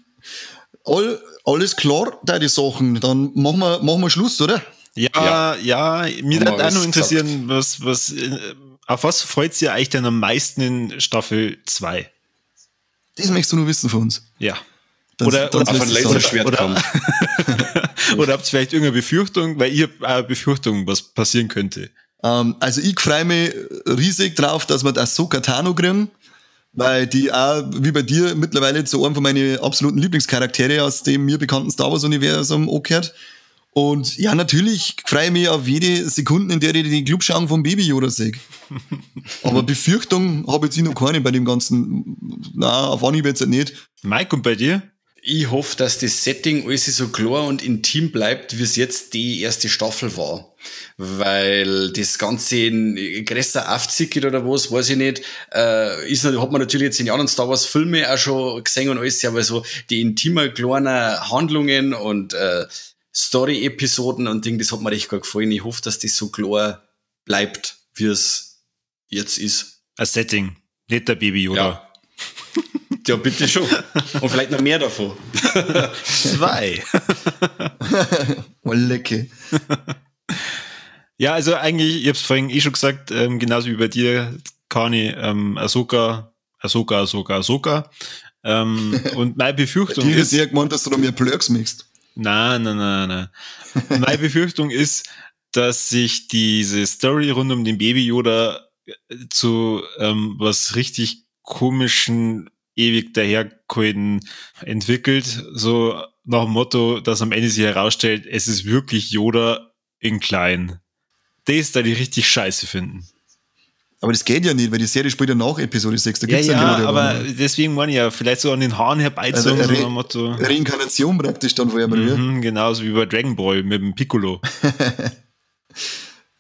Speaker 1: Alles klar, deine Sachen. Dann machen wir Schluss, oder?
Speaker 2: Ja, mir würde auch noch interessieren, auf was freut ihr eigentlich denn am meisten in Staffel 2?
Speaker 1: Das möchtest du nur wissen von uns.
Speaker 2: Ja.
Speaker 3: Oder auf ein Laserschwertkampf.
Speaker 2: Oder habt ihr vielleicht irgendeine Befürchtung? Weil ich habe eine Befürchtung, was passieren könnte.
Speaker 1: Also ich freue mich riesig drauf, dass wir das Ahsoka Tano kriegen. Weil die auch, wie bei dir, mittlerweile zu einem von meinen absoluten Lieblingscharaktere aus dem mir bekannten Star Wars-Universum angehört. Und ja, natürlich freue ich mich auf jede Sekunde, in der ich die Glubschaugen vom Baby Yoda sehe. Aber Befürchtung habe ich jetzt noch keine bei dem Ganzen. Na, auf Anhieb jetzt nicht.
Speaker 2: Mike, und bei dir?
Speaker 3: Ich hoffe, dass das Setting alles so klar und intim bleibt, wie es jetzt die erste Staffel war. Weil das Ganze in größer aufzickert oder was, weiß ich nicht, hat man natürlich jetzt in den anderen Star Wars Filme auch schon gesehen und alles, aber so die intimer kleinen Handlungen und Story-Episoden und Ding, das hat mir recht gut gefallen. Ich hoffe, dass das so klar bleibt, wie es jetzt ist.
Speaker 2: Ein Setting, nicht der Baby Yoda.
Speaker 3: Ja. Ja, bitte schon. Und vielleicht noch mehr davon.
Speaker 2: 2.
Speaker 1: Oh, lecker.
Speaker 2: Ja, also eigentlich, ich hab's vorhin schon gesagt, genauso wie bei dir, Kani, Ahsoka. Und meine Befürchtung
Speaker 1: ist... Ich hätte gemeint, dass du noch mehr Plurks mixst.
Speaker 2: Nein. Meine Befürchtung ist, dass sich diese Story rund um den Baby Yoda zu was richtig komischen, ewig dahergehalten entwickelt. So nach dem Motto, dass am Ende sich herausstellt, es ist wirklich Yoda in klein. Das da die richtig scheiße finden.
Speaker 1: Aber das geht ja nicht, weil die Serie spielt ja nach Episode 6. Da
Speaker 2: Ja,
Speaker 1: gibt's
Speaker 2: ja,
Speaker 1: Yoda
Speaker 2: aber
Speaker 1: mehr.
Speaker 2: deswegen meine ich ja, vielleicht so an den Haaren herbeizogen,
Speaker 1: Also
Speaker 2: so nach dem Motto.
Speaker 1: Reinkarnation praktisch dann vorher mal.
Speaker 2: Genauso wie bei Dragon Ball mit dem Piccolo.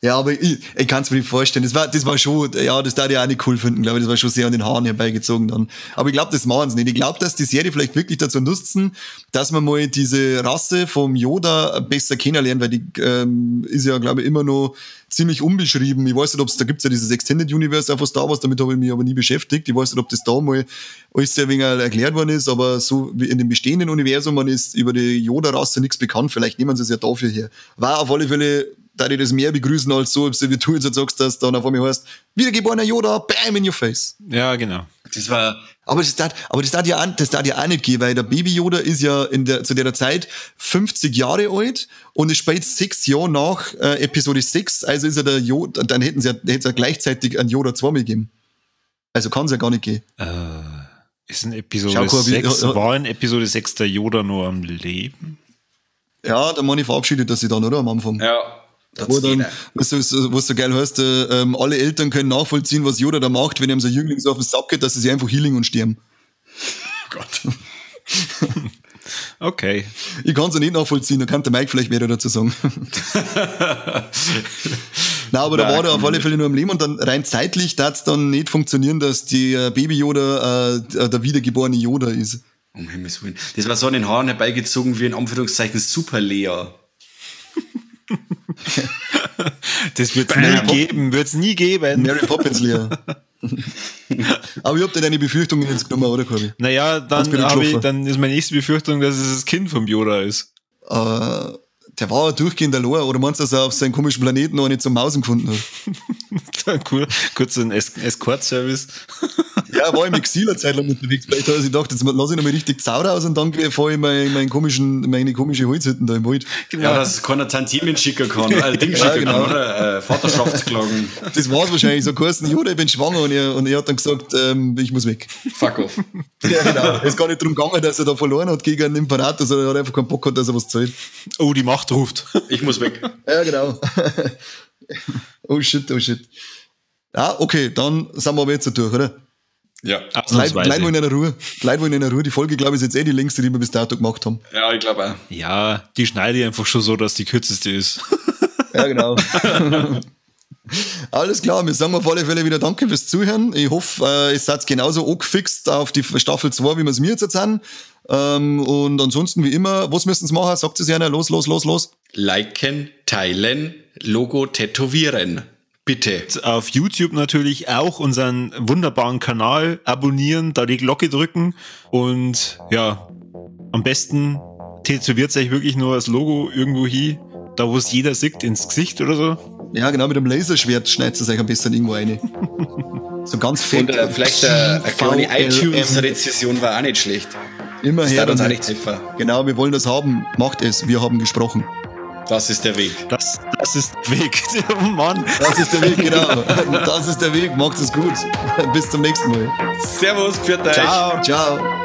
Speaker 1: Ja, aber ich kann es mir nicht vorstellen. Das war schon, ja, das darf ich auch nicht cool finden, glaube ich. Das war schon sehr an den Haaren herbeigezogen dann. Aber ich glaube, das machen sie nicht. Ich glaube, dass die Serie vielleicht wirklich dazu nutzen, dass man mal diese Rasse vom Yoda besser kennenlernt, weil die ist ja, glaube ich, immer noch ziemlich unbeschrieben. Ich weiß nicht, ob es, da gibt's ja dieses Extended Universe auch von Star Wars, damit habe ich mich aber nie beschäftigt. Ich weiß nicht, ob das da mal alles sehr wenig erklärt worden ist, aber so wie in dem bestehenden Universum, man ist über die Yoda-Rasse nichts bekannt. Vielleicht nehmen sie es ja dafür her. War auf alle Fälle, da ich das mehr begrüßen als so, wie du jetzt sagst, dass dann auf einmal heißt, wiedergeborener Yoda, bam, in your face.
Speaker 2: Ja, genau.
Speaker 3: Das war,
Speaker 1: Aber das darf ja auch nicht gehen, weil der Baby Yoda ist ja zu der Zeit 50 Jahre alt und es spielt 6 Jahre nach Episode 6, also ist er der Yoda, dann hätten sie ja gleichzeitig einen Yoda 2 gegeben. Also kann es ja gar nicht gehen.
Speaker 2: Ist in Episode
Speaker 1: Schau,
Speaker 2: 6, war in Episode 6 der Yoda nur am Leben?
Speaker 1: Ja, der Mann verabschiedet er sich dann, oder? Am Anfang.
Speaker 3: ja,
Speaker 1: Wo dann, was so geil heißt, alle Eltern können nachvollziehen, was Yoda da macht, wenn ihm so ein Jüngling so auf den Sack geht, dass sie sich einfach healing und sterben.
Speaker 3: Gott.
Speaker 2: Okay.
Speaker 1: Ich kann es ja nicht nachvollziehen, da kann der Mike vielleicht mehr dazu sagen. Nein, aber da war er auf alle Fälle nur am Leben und dann rein zeitlich darf es dann nicht funktionieren, dass die Baby Yoda der wiedergeborene Yoda ist.
Speaker 3: Um Himmels Willen. Das war so an den Haaren herbeigezogen wie in Anführungszeichen Super Lea.
Speaker 2: Das wird's nie geben.
Speaker 1: Mary Poppins Lea. Aber ich hab da deine Befürchtungen jetzt genommen, oder Corby?
Speaker 2: Naja, dann ist meine nächste Befürchtung, dass es das Kind vom Yoda ist.
Speaker 1: Der war ja durchgehend allein, oder meinst du, dass er auf seinem komischen Planeten noch nicht zum Mausen gefunden hat?
Speaker 2: Cool. Kurz ein Escort-Service.
Speaker 1: Ja, er war im Exil eine Zeit lang unterwegs. Vielleicht hat er sich gedacht, jetzt lass ich noch mal richtig Zau raus und dann fahre ich meine komische Holzhütten da im Wald.
Speaker 3: Genau. Ja, dass keiner Tantiemen schicken kann, Ding schicken
Speaker 1: genau.
Speaker 3: kann, oder? Vaterschaftsklagen.
Speaker 1: Das war's wahrscheinlich. So geheißen, Jude, ich bin schwanger und er hat dann gesagt, ich muss weg.
Speaker 3: Fuck off.
Speaker 1: Ja, genau. Es ist gar nicht darum gegangen, dass er da verloren hat gegen einen Imperator, sondern er hat einfach keinen Bock gehabt, dass er was zahlt.
Speaker 2: Oh, die Macht ruft.
Speaker 3: Ich muss weg.
Speaker 1: Ja, genau. Oh shit. Ja, okay, dann sind wir aber jetzt durch, oder?
Speaker 3: Ja.
Speaker 1: Leute wollen in der Ruhe. Die Folge, glaube ich, ist jetzt die längste, die wir bis dato gemacht haben.
Speaker 3: Ja, ich glaube auch.
Speaker 2: Ja, die schneide ich einfach schon so, dass die kürzeste ist.
Speaker 1: Ja, genau. Alles klar, wir sagen auf alle Fälle wieder danke fürs Zuhören. Ich hoffe, ihr seid genauso angefixt auf die Staffel 2, wie wir es mir jetzt sind. Und ansonsten, wie immer, was müssen Sie machen? Sagt es einer, los.
Speaker 3: Liken, teilen, Logo tätowieren. Bitte.
Speaker 2: Auf YouTube natürlich auch unseren wunderbaren Kanal abonnieren, da die Glocke drücken und ja, am besten tätowiert euch wirklich nur das Logo irgendwo hin, da wo es jeder sieht, ins Gesicht oder so.
Speaker 1: Ja, genau, mit dem Laserschwert schneidet es euch am besten irgendwo rein. So ganz fett.
Speaker 3: Und vielleicht eine kleine iTunes-Rezession war auch nicht schlecht.
Speaker 1: Immer
Speaker 3: Das
Speaker 1: her
Speaker 3: darf uns auch
Speaker 1: damit.
Speaker 3: nicht helfen.
Speaker 1: Genau, wir wollen das haben. Macht es. Wir haben gesprochen.
Speaker 3: Das ist der Weg.
Speaker 2: Das ist der Weg. Oh Mann.
Speaker 1: Das ist der Weg, genau. Das ist der Weg. Macht es gut. Bis zum nächsten Mal.
Speaker 3: Servus, für euch.
Speaker 1: Ciao.